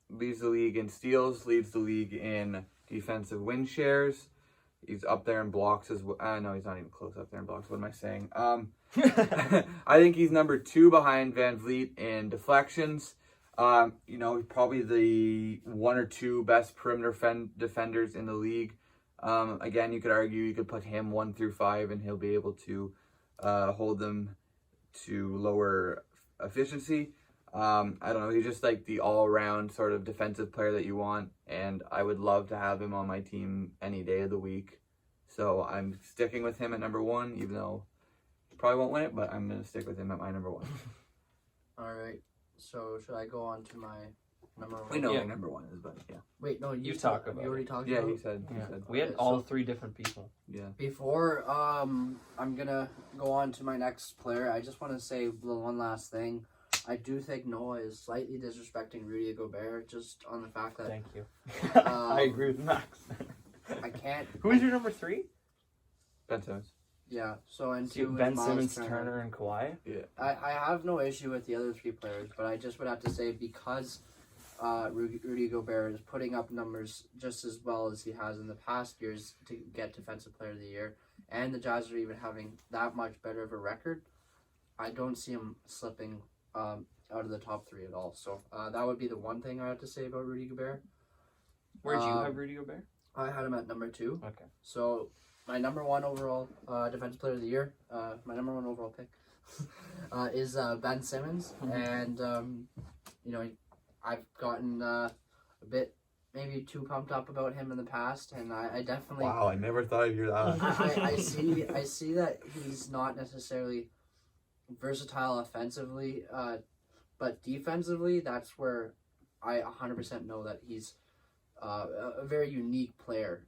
Leads the league in steals, leads the league in defensive win shares. He's up there in blocks as well. No, he's not even close up there in blocks. What am I saying? I think he's number 2 behind Van Vliet in deflections. Probably the 1 or 2 best perimeter defenders in the league. Again, you could argue you could put him 1 through 5, and he'll be able to hold them to lower efficiency. I don't know. He's just like the all-around sort of defensive player that you want, and I would love to have him on my team any day of the week. So I'm sticking with him at number 1, even though he probably won't win it, but I'm going to stick with him at my number 1. All right. So should I go on to my number 1? We know what number 1 is, but yeah. Wait, no, you talk about you already talked Yeah, about he said. We had all 3 different people. Yeah. Before I'm going to go on to my next player, I just want to say one last thing. I do think Noah is slightly disrespecting Rudy Gobert just on the fact that... Thank you. I agree with Max. I can't... Who is your number 3? Ben Simmons. Yeah. So and So two is Ben Miles Simmons, Turner, and Kawhi. I have no issue with the other three players, but I just would have to say because Rudy Gobert is putting up numbers just as well as he has in the past years to get Defensive Player of the Year, and the Jazz are even having that much better of a record, I don't see him slipping out of the top three at all. So that would be the one thing I have to say about Rudy Gobert. Where'd you have Rudy Gobert? I had him at number 2. Okay. So my number 1 overall Defensive Player of the Year, my number 1 overall pick, is Ben Simmons, and I've gotten a bit maybe too pumped up about him in the past, and I definitely. Wow, I never thought I'd hear that. I see that he's not necessarily versatile offensively, but defensively, that's where I 100% know that he's a very unique player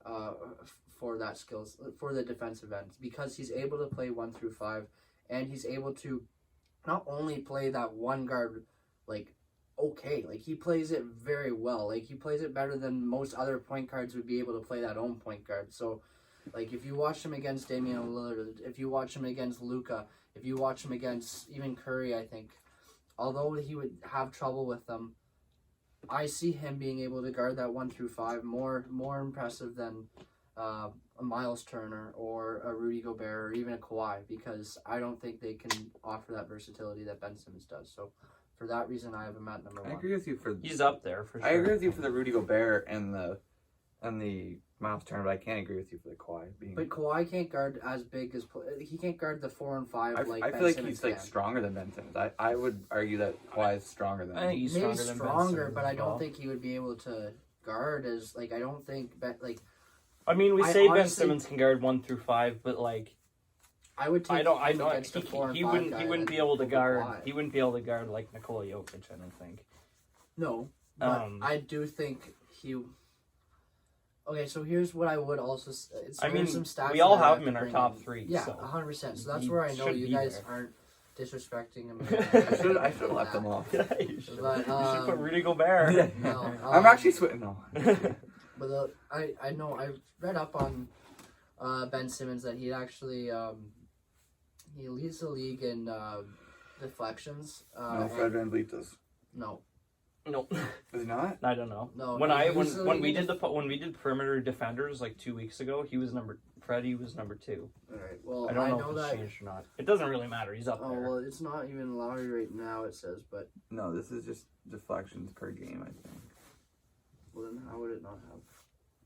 for that skills for the defensive end, because he's able to play 1 through 5, and he's able to not only play that one guard he plays it very well. He plays it better than most other point guards would be able to play that own point guard. So, if you watch him against Damien Lillard, if you watch him against Luka, if you watch him against even Curry, I think, although he would have trouble with them, I see him being able to guard that 1 through 5 more impressive than a Miles Turner or a Rudy Gobert or even a Kawhi, because I don't think they can offer that versatility that Ben Simmons does. So, for that reason, I have him at number 1. I agree with you He's up there for sure. I agree with you for the Rudy Gobert and the Miles Turner, but I can't agree with you for the Kawhi being. But Kawhi can't guard as big as he can't guard the 4 and 5 I like feel Ben like Simmons he's can. stronger than Ben Simmons. I would argue that Kawhi is stronger than. I think he's Maybe stronger than Ben stronger, Simmons but as I don't well. think he would be able to guard as I don't think I mean, we I say Ben honestly- Simmons can guard 1 through 5, but I would take I don't. him against the 4 and He 5 wouldn't. guy He wouldn't than be able to over guard. Kawhi. He wouldn't be able to guard like Nikola Jokic. I don't think. No, but I do think he. Okay, so here's what I would also. Here's some stats we all that I have him in our bring top 3. Yeah, so 100%. So that's he where I know should you be guys there. aren't disrespecting him. I should have left them off. Yeah, you should. But, You should put um, Rudy Gobert. No, I'm actually sweating now. But I know I read up on Ben Simmons that he actually he leads the league in deflections. No, Fred VanVleet does. No, No, Is he not? I don't know. no. When no, I he leads the when league we in did when we did perimeter defenders like 2 weeks ago, Freddie was number 2. All right. Well, I don't know know if it's that. changed or not. It doesn't really matter. He's up Oh there. well, it's not even lottery right now. It says, but No, this is just deflections per game, I think. well then how would it not have?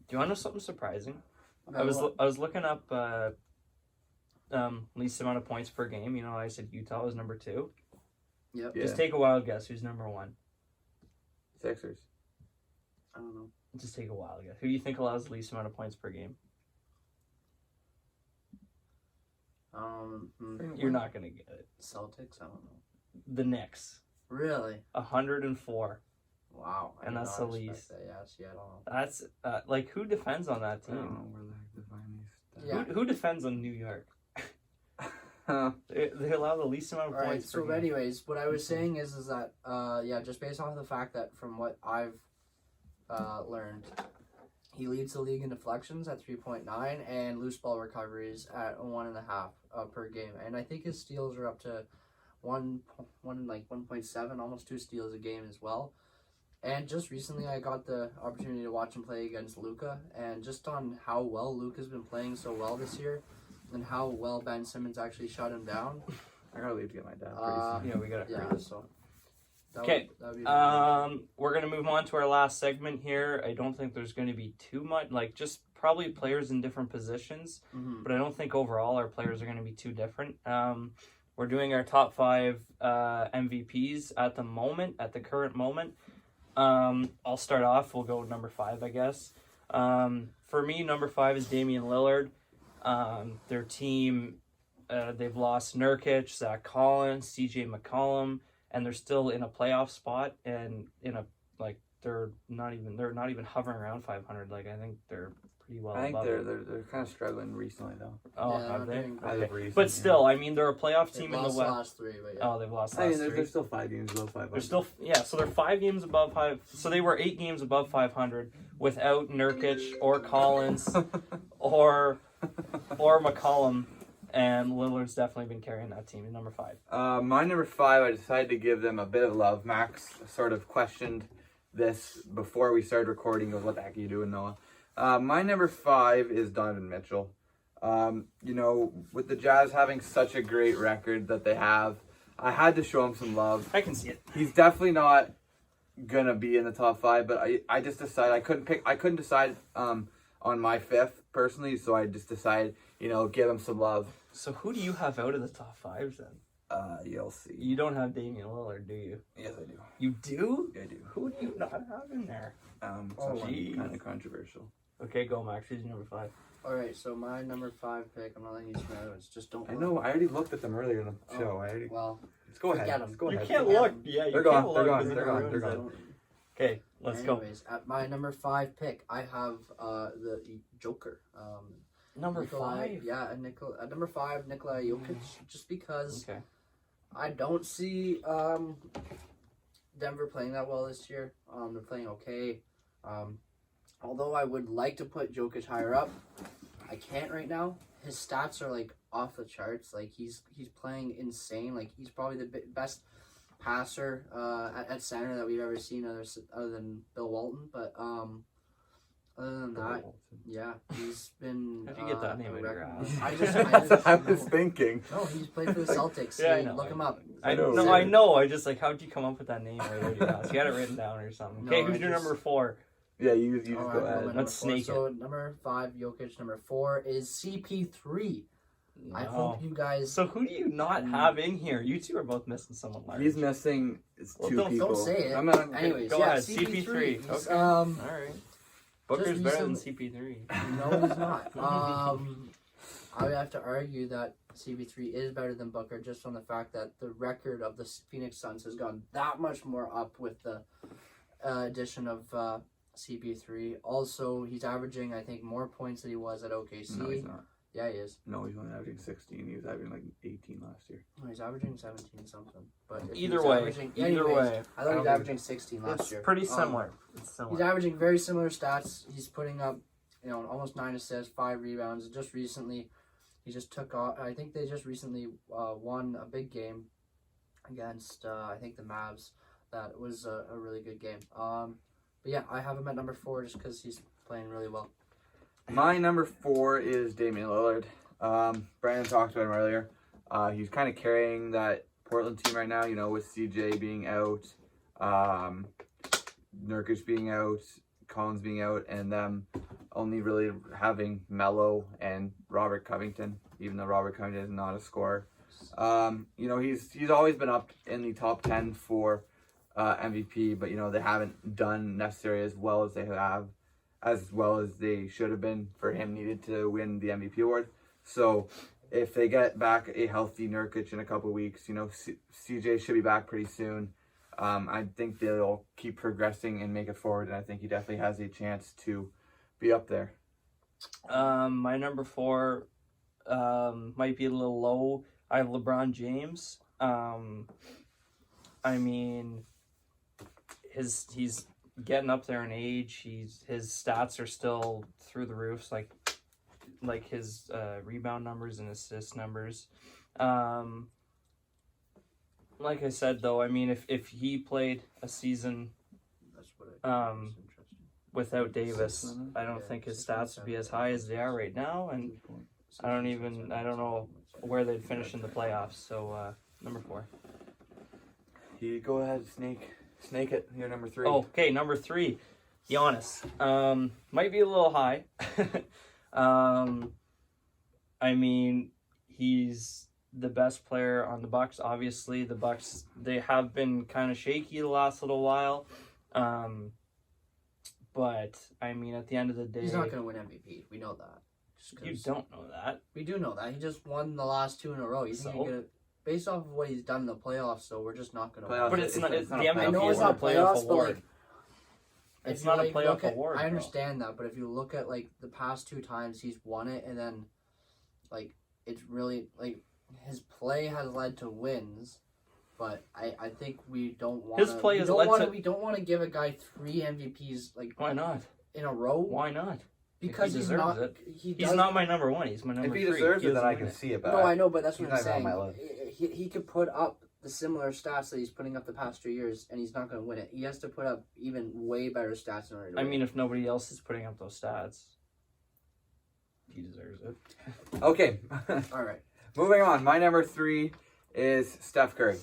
Do you want to know something surprising? Okay, I was well, looking up least amount of points per game. You know, I said Utah was number 2. Yep. Yeah. Just take a wild guess. Who's number 1? Sixers. I don't know. Just take a wild guess. Who do you think allows the least amount of points per game? You're not gonna get it. Celtics. I don't know. The Knicks, Really? 104. Wow. I And did that's not the expect least. That. Yeah. See, I don't know. That's who defends on that I don't team? know where the heck to find these. Yeah. Who defends on New York? They allow the least amount of All right. points. So, per game. anyways, what I was saying is that just based off the fact that from what I've learned, he leads the league in deflections at 3.9 and loose ball recoveries at 1.5 per game, and I think his steals are up to 1.7, almost 2 steals a game as well. And just recently, I got the opportunity to watch him play against Luka, and just on how well Luka's been playing so well this year, and how well Ben Simmons actually shut him down. I gotta leave to get my dad pretty soon. Yeah, we got to. Yeah, so. Okay. That would be We're gonna move on to our last segment here. I don't think there's gonna be too much, just probably players in different positions, mhm. but I don't think overall our players are gonna be too different. We're doing our top 5 MVPs at the current moment. I'll start off. We'll go with number 5, I guess. For me, number 5 is Damien Lillard. Their team, they've lost Nurkic, Zach Collins, CJ McCollum, and they're still in a playoff spot, and they're not even hovering around 500. I think they're pretty well I think above it. they're kind of struggling recently though. Oh, Yeah, have they're they? doing As great. of recent, But yeah. still, I mean, they're a playoff They've team in the lost the West. last 3, but yeah. Oh, they've lost I mean, last they're 3. still 5 games below 500. They're still, so they're 5 games above 5. So they were 8 games above 500 without Nurkic or Collins or McCollum, And Lillard's definitely been carrying that team. Number 5. My number 5, I decided to give them a bit of love. Max sort of questioned this before we started recording. He goes, what the heck are you doing, Noah? My number 5 is Donovan Mitchell. With the Jazz having such a great record that they have, I had to show him some love. I can see it. He's definitely not gonna be in the top 5, but I just decided I couldn't decide on my 5th personally, so I just decided, give him some love. So who do you have out of the top 5 then? You'll see. You don't have Damien Lillard, do you? Yes, I do. You do? I do. Who do you not have in there? Something kind of controversial. Okay, go Max. Who's your number 5? All right, so my number 5 pick, I'm not letting you see my notes. Just don't. I know. I already looked at them earlier in the show. Well, Let's go ahead. forget 'em. Let's go You ahead. can't look. Yeah, you They're can't gone. look. They're gone. 'cause it They're gone. ruins They're it. gone. Okay, let's go. Anyways, at my number 5 pick, I have the Joker. Number Nikolai, 5? Yeah, at number 5, Nikola Jokic. Just because Okay. I don't see Denver playing that well this year. They're playing okay. Although I would like to put Jokic higher up, I can't right now. His stats are like off the charts. Like he's playing insane. Like he's probably the best passer at center that we've ever seen, other than Bill Walton. But other than that, yeah, he's been. How'd you get that name in your ass? I was thinking. No, he's played for the Celtics. Yeah, I Hey, know. look him up. I know. know. I know. I just how'd you come up with that name right out of your ass? You had it written down or something. No, Okay, who's I your just- number 4? Yeah, you just All go right, well, my ahead. number Let's 4. snake So number 5, Jokic. Number 4 is CP3. I hope you guys. So who do you not have in here? You two are both missing someone large. He's missing two don't people. Don't say it. I'm not, Anyways, Go yeah, ahead, CP3. CP3. He's, Okay. All right. Booker's just better than recently- CP3. No, he's not. I would have to argue that CP3 is better than Booker just on the fact that the record of the Phoenix Suns has gone that much more up with the addition of CP3. Also, he's averaging, I think, more points than he was at OKC. No, he's not. Yeah, he is. No, he's only averaging 16. He was averaging like 18 last year. No, he's averaging 17 something. But if Either he's way. averaging- Either anyways, way. I thought he was Um, averaging 16 last It's year. pretty similar. It's He's similar. averaging very similar stats. He's putting up, almost 9 assists, 5 rebounds. Just recently, he just took off. I think they just recently won a big game against, I think, the Mavs. That was a really good game. But yeah, I have him at number 4 just because he's playing really well. My number 4 is Damien Lillard. Brandon talked about him earlier. He's kind of carrying that Portland team right now, with CJ being out, Nurkic being out, Collins being out, and them only really having Melo and Robert Covington, even though Robert Covington is not a scorer. He's always been up in the top 10 for MVP, but they haven't done necessarily as well as they should have been for him needed to win the MVP award. So if they get back a healthy Nurkic in a couple of weeks, CJ should be back pretty soon. I think they'll keep progressing and make it forward, and I think he definitely has a chance to be up there. My number 4 might be a little low. I have LeBron James. I mean, he's getting up there in age. His stats are still through the roofs, like his rebound numbers and assist numbers. Like I said, though, I mean, if he played a season That's what I think is interesting. without Davis, 6 minutes? I don't Yeah, think his 6 stats would be as high as they are right now, and I don't know where they'd finish in the playoffs. So number 4. You go ahead, snake it. You're number 3. Oh, okay, number 3, Giannis. Might be a little high. I mean, he's the best player on the Bucks. Obviously, the Bucks, they have been kind of shaky the last little while. But I mean, at the end of the day, He's not going to win MVP. We know that. Just 'cause- You don't know that. We do know that. He just won the last 2 in a row. You think So? you're gonna, based off of what he's done in the playoffs, so we're just not going to Playoffs. But it's not. It's the not a MVP playoff I know it's isn't a not playoff playoffs, but award. like, It's if not you, a like, playoff look at- award, I bro. understand that, but if you look at like the past 2 times he's won it, and then like it's really like his play has led to wins. But I think we don't want His play has led to- We don't want to give a guy 3 MVPs like Why not? in a row. Why not? Because he he's deserves not. it. He's He's not my number one. He's my number If he three. deserves it, then doesn't I win can it. see it. But No, I know, but that's he's what I'm not even saying. on my list. He could put up the similar stats that he's putting up the past 2 years, and he's not going to win it. He has to put up even way better stats in order to I win. mean, if nobody else is putting up those stats, he deserves it. Okay. All right. Moving on. My number 3 is Steph Curry.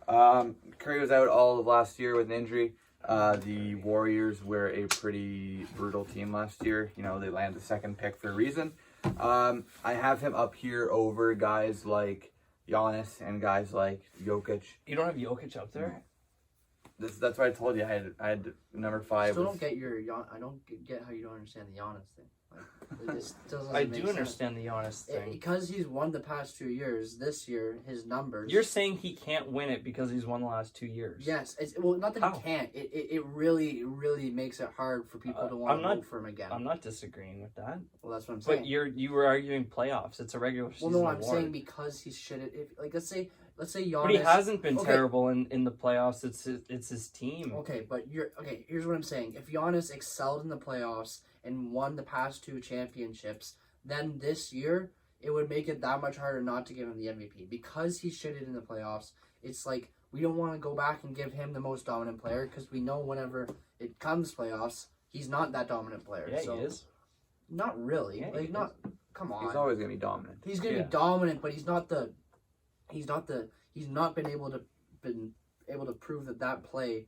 Curry was out all of last year with an injury. The Warriors were a pretty brutal team last year. You know, they landed the second pick for a reason. I have him up here over guys like Giannis and guys like Jokic. You don't have Jokic up there? That's why I told you I had number 5. Still don't get I don't get how you don't understand the Giannis thing. Like, it just doesn't I make do sense. understand the Giannis thing. Because he's won the past 2 years. This year, his numbers. You're saying he can't win it because he's won the last 2 years. Yes, well, not that How? he can't. It really makes it hard for people to want to vote for him again. I'm not disagreeing with that. Well, that's what I'm saying. But you were arguing playoffs. It's a regular season Well, no, I'm award. saying because he's shit at it. Like, let's say Giannis. But he hasn't been Okay. terrible in the playoffs. It's his team. Okay, but here's what I'm saying. If Giannis excelled in the playoffs and won the past 2 championships, then this year it would make it that much harder not to give him the MVP. Because he shitted in the playoffs, it's like we don't want to go back and give him the most dominant player because we know whenever it comes playoffs, he's not that dominant player. Yeah, so, he is. Not really. Yeah, like he not. Come on. He's always gonna be dominant. He's gonna Yeah. be dominant, but he's not been able to prove that play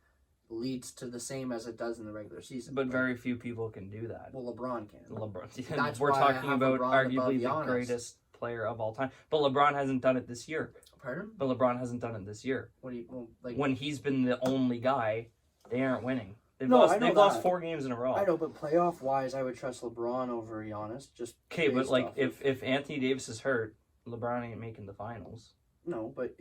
leads to the same as it does in the regular season. But very few people can do that. Well, LeBron can. LeBron. That's We're why I talking have about LeBron above arguably the Giannis. greatest player of all time. But LeBron hasn't done it this year. Pardon? But LeBron hasn't done it this year. What do you like? When he's been the only guy, they aren't winning. They've No, I lost. know They've lost that. 4 games in a row. I know, but playoff wise, I would trust LeBron over Giannis. Just Okay, but based like off if Anthony Davis is hurt, LeBron ain't making the finals. no, but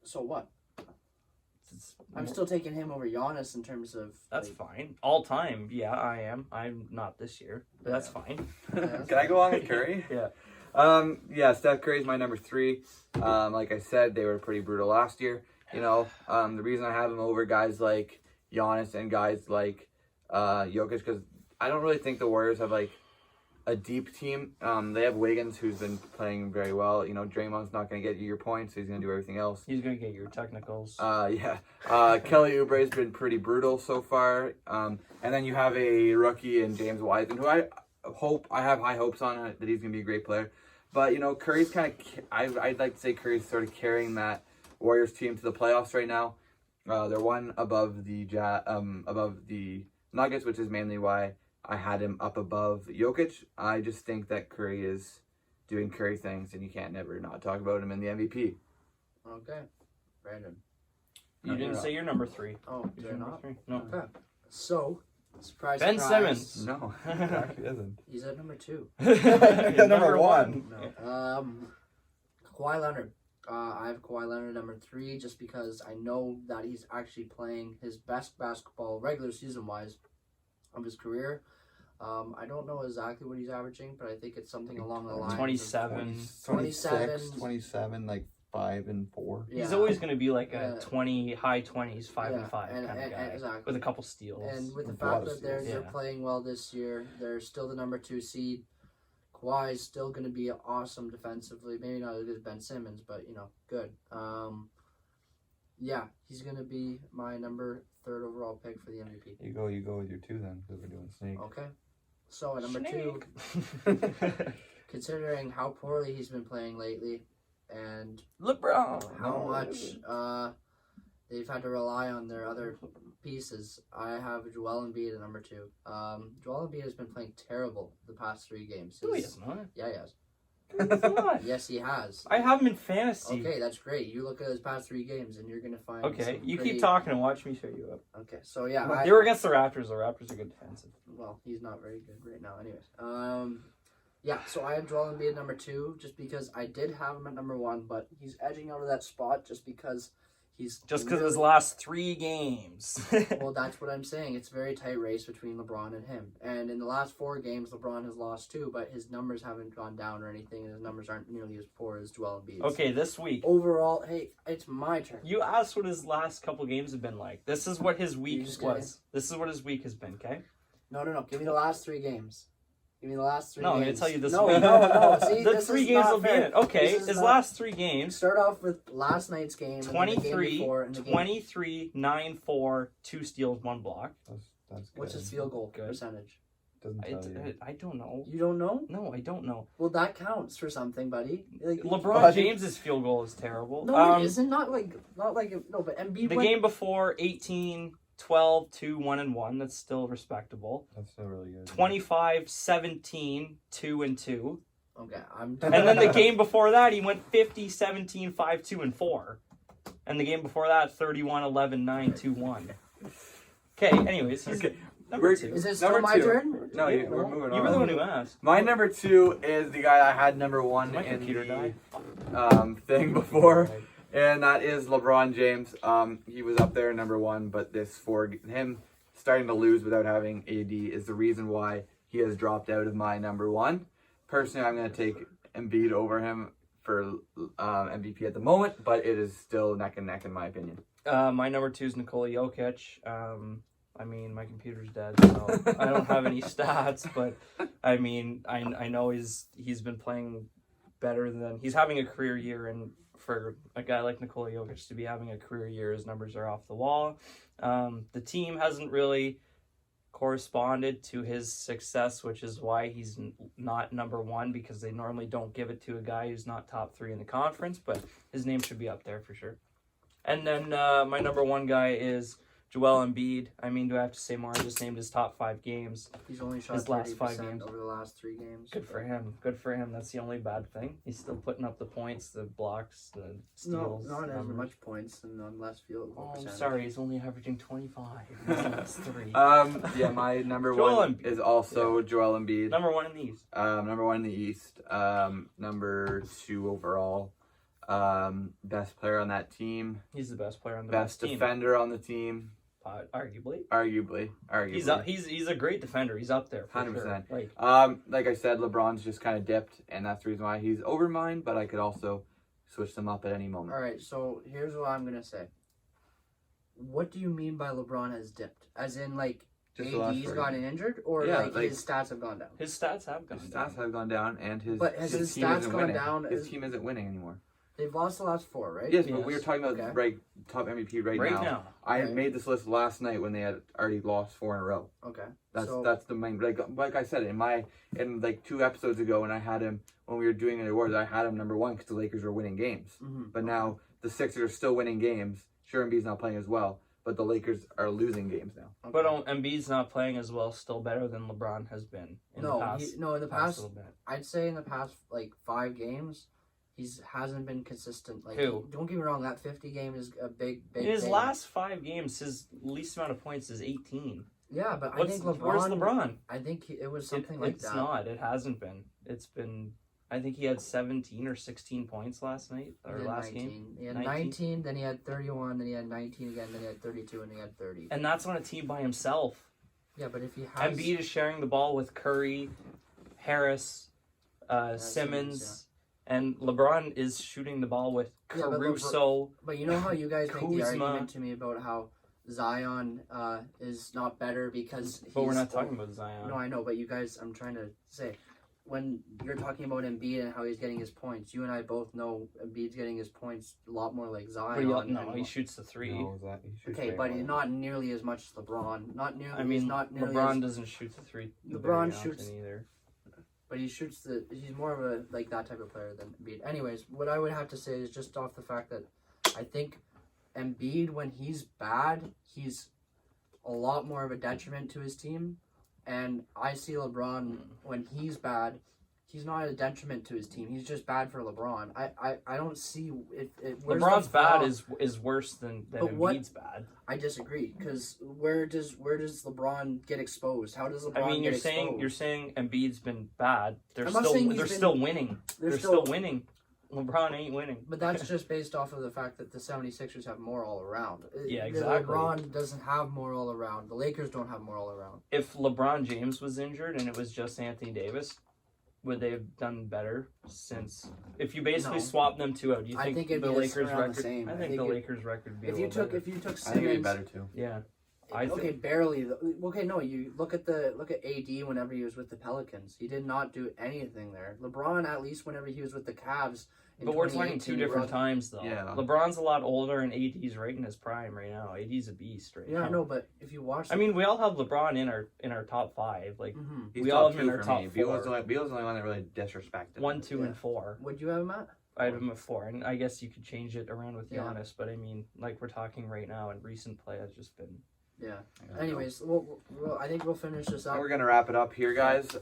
so what? It's- I'm still taking him over Giannis in terms of. That's like, fine. All time, yeah, I am. I'm not this year, but that's fine. Yeah. Can I go on with Curry? Yeah. Yeah, Steph Curry's my number 3. Like I said, they were pretty brutal last year. You know, the reason I have him over guys like Giannis and guys like Jokic, because I don't really think the Warriors have like a deep team. They have Wiggins, who's been playing very well. You know, Draymond's not going to get you your points, so he's going to do everything else. He's gonna get your technicals. Yeah. Kelly Oubre's been pretty brutal so far. And then you have a rookie in James Wiseman, who I have high hopes on that he's going to be a great player. But, you know, Curry's kind of, I'd like to say Curry's sort of carrying that Warriors team to the playoffs right now. They're one above the Nuggets, which is mainly why I had him up above Jokic. I just think that Curry is doing Curry things, and you can't never not talk about him in the MVP. Okay, Brandon. You didn't say your number 3. Oh, Who's did your I number not? 3? No. Okay. So, surprise, Ben surprise. Simmons. No, it actually isn't. He's at number 2. Number 1. No. Kawhi Leonard. I have Kawhi Leonard number 3 just because I know that he's actually playing his best basketball regular season wise of his career. I don't know exactly what he's averaging, but I think it's something along the lines 27. 27, like 5 and 4. Yeah. He's always going to be like a Yeah. high 20s, 5 Yeah, and 5 and- kind of guy exactly. with a couple steals. And with the A lot fact of that they're steals. Yeah. playing well this year, they're still the number 2 seed. Kawhi is still going to be awesome defensively. Maybe not as good as Ben Simmons, but, you know, good. Yeah, he's going to be my number 3rd overall pick for the MVP. You go with your 2 then, because we're doing snake. Okay. So, at number 2, Snake. considering how poorly he's been playing lately and LeBron. how much they've had to rely on their other pieces, I have Joel Embiid at number 2. Joel Embiid has been playing terrible the past 3 games. No, he's not. Yeah, he has. He's not. Yes, he has. I have him in fantasy. Okay, that's great. You look at his past 3 games, and you're gonna find. Okay, some you pretty- keep talking and watch me show you up. Okay, so yeah, They were against the Raptors. The Raptors are good defensive. well, he's not very good right now. Anyways, yeah. So I have Joel Embiid at number 2, just because I did have him at number 1, but he's edging out of that spot just because he's Just because of his last 3 games. Well, that's what I'm saying. It's a very tight race between LeBron and him. And in the last 4 games, LeBron has lost 2, but his numbers haven't gone down or anything, and his numbers aren't nearly as poor as Joel Embiid's. Okay, this week. Overall, hey, it's my turn. You asked what his last couple games have been like. This is what his You week just was. This is what his week has been, okay? No. Give me the last 3 games. You mean the last 3 No, I'm games? gonna tell you this. No, week. no. See, The this 3 is games not will be fair. in. Okay, This is his not- last 3 games. Start off with last night's game. And then the game 23, before, and the game, 23, 9, 4, 2 steals, 1 block. That's good. which is field goal Good. percentage. Doesn't tell you. I don't know. You don't know? No, I don't know. Well, that counts for something, buddy. Like, LeBron James's field goal is terrible. No, it isn't. Not like no, but Embiid. The game before 18, 12, 2, 1 and 1. That's still respectable. That's still really good. 25, 17, 2 and 2. Okay, I'm. And then the game before that, he went 50, 17, 5, 2 and 4. And the game before that, 31, 11, 9, 2, 1. Okay, anyways, he's number 2. Is it still Number my 2. turn? No, we're moving on. You were the one who asked. My number 2 is the guy I had number 1 My in computer died. the thing before, and that is LeBron James. He was up there number 1, but this for him starting to lose without having AD is the reason why he has dropped out of my number 1. Personally, I'm going to take Embiid over him for MVP at the moment, but it is still neck and neck in my opinion. My number 2 is Nikola Jokic. I mean, my computer's dead, so I don't have any stats. But I mean, I know he's been playing better than he's having a career year, and for a guy like Nikola Jokic to be having a career year, his numbers are off the wall. The team hasn't really corresponded to his success, which is why he's not number 1, because they normally don't give it to a guy who's not top 3 in the conference. But his name should be up there for sure. And then my number 1 guy is Joel Embiid. I mean, do I have to say more? I just named his top 5 games. He's only shot His last 5 30% games. over the last 3 games. Good for him. Good for him. That's the only bad thing. He's still putting up the points, the blocks, the No, steals. not as numbers. much points and on less field goal Oh, I'm percentage. sorry. He's only averaging 25. That's 3. Yeah, my number Joel 1 Embiid. is also Joel Embiid. Number 1 in the East. Number 1 in the East. Number 2 overall. Best player on that team. He's the best player on the Best team. defender on the team. Arguably. Arguably. He's a great defender. He's up there for 100%. sure. Like, Like I said, LeBron's just kind of dipped, and that's the reason why he's over mine, but I could also switch them up at any moment. All right, so here's what I'm gonna say. What do you mean by LeBron has dipped? As in, like, Just the last AD's 4 gotten injured, or Yeah, like like- his stats have gone down? his stats have gone His down. stats have gone down, and his But has his team stats isn't gone winning. down? His team isn't winning anymore. They've lost the last 4, right? Yes, but we were Yes. talking about Okay. right top MVP right now. I had Okay. made this list last night when they had already lost 4 in a row. Okay. That's the main like I said in like 2 episodes ago when I had him when we were doing the awards, I had him number 1 because the Lakers were winning games. Mhm. But now the Sixers are still winning games. Sure, Embiid's not playing as well, but the Lakers are losing games now. Okay. But Embiid's not playing as well, still better than LeBron has been in the past. in the past, little bit. I'd say in the past like 5 games, hasn't been consistent. Like, Who? Don't get me wrong, that 50 game is a big In his thing. last 5 games, his least amount of points is 18. Yeah, but I Where's think LeBron? I think it was something like It's that. not. It hasn't been. It's been. I think he had 17 or 16 points last night He or had last 19. game. He had 19. 19, then he had 31, then he had 19 again, then he had 32, and he had 30. And that's on a team by himself. Yeah, but if he has Embiid is sharing the ball with Curry, Harris, Simmons, Simmons, and LeBron is shooting the ball with Yeah, but Caruso. But you know how you guys make the Kuzma. argument to me about how Zion is not better because But we're he's not talking about Zion. No, I know, but you guys, I'm trying to say, when you're talking about Embiid and how he's getting his points, you and I both know Embiid's getting his points a lot more like Zion. But he shoots the 3. No, he shoots Okay, way but more. he's not nearly as much as LeBron. Not nearly. I mean, he's not nearly LeBron as, doesn't shoot the 3. LeBron very often shoots- either. but he shoots he's more of a like that type of player than Embiid. Anyways, what I would have to say is just off the fact that I think Embiid, when he's bad, he's a lot more of a detriment to his team, and I see LeBron when he's bad, he's not a detriment to his team. He's just bad for LeBron. I don't see it. Where's the LeBron's bad flaw? is worse than But what- Embiid's bad. I disagree because where does LeBron get exposed? How does LeBron I mean, get you're exposed? saying Embiid's been bad. They're I'm not saying he's they're been- still winning. They're They're still winning. LeBron ain't winning. But that's just based off of the fact that the 76ers have more all around. Yeah, exactly. LeBron doesn't have more all around. The Lakers don't have more all around. If LeBron James was injured and it was just Anthony Davis, would they have done better since? If you basically No. swap them 2 out, do you I think think it'd the be Lakers around the record? same. I I think think the it- Lakers record would be If a you little took better. if you took I think it'd be Simmons, better too. Yeah. Okay, barely. Okay, no. You look at AD whenever he was with the Pelicans. He did not do anything there. LeBron, at least whenever he was with the Cavs. But we're talking two different times, though. Yeah. LeBron's a lot older, and AD's right in his prime right now. AD's a beast right now. Yeah, no, but if you watch, I mean, we all have LeBron in our top 5. Like He's we top all have him 2 in our for top me. 4. Beal's the only one that really disrespected him. 1, 2, and 4. Would you have him at? I have him at 4, and I guess you could change it around with Yeah. Giannis. But I mean, like we're talking right now, and recent play has just been. Yeah. Anyways, I think we'll finish this up. We're gonna wrap it up here, guys.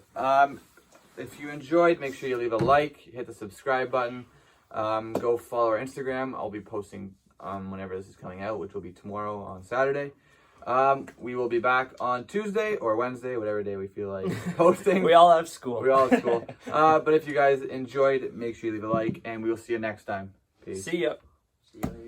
If you enjoyed, make sure you leave a like, hit the subscribe button. Go follow our Instagram. I'll be posting whenever this is coming out, which will be tomorrow on Saturday. We will be back on Tuesday or Wednesday, whatever day we feel like posting. We all have school. We all have school. But if you guys enjoyed, make sure you leave a like, and we will see you next time. Peace. See ya. See you later.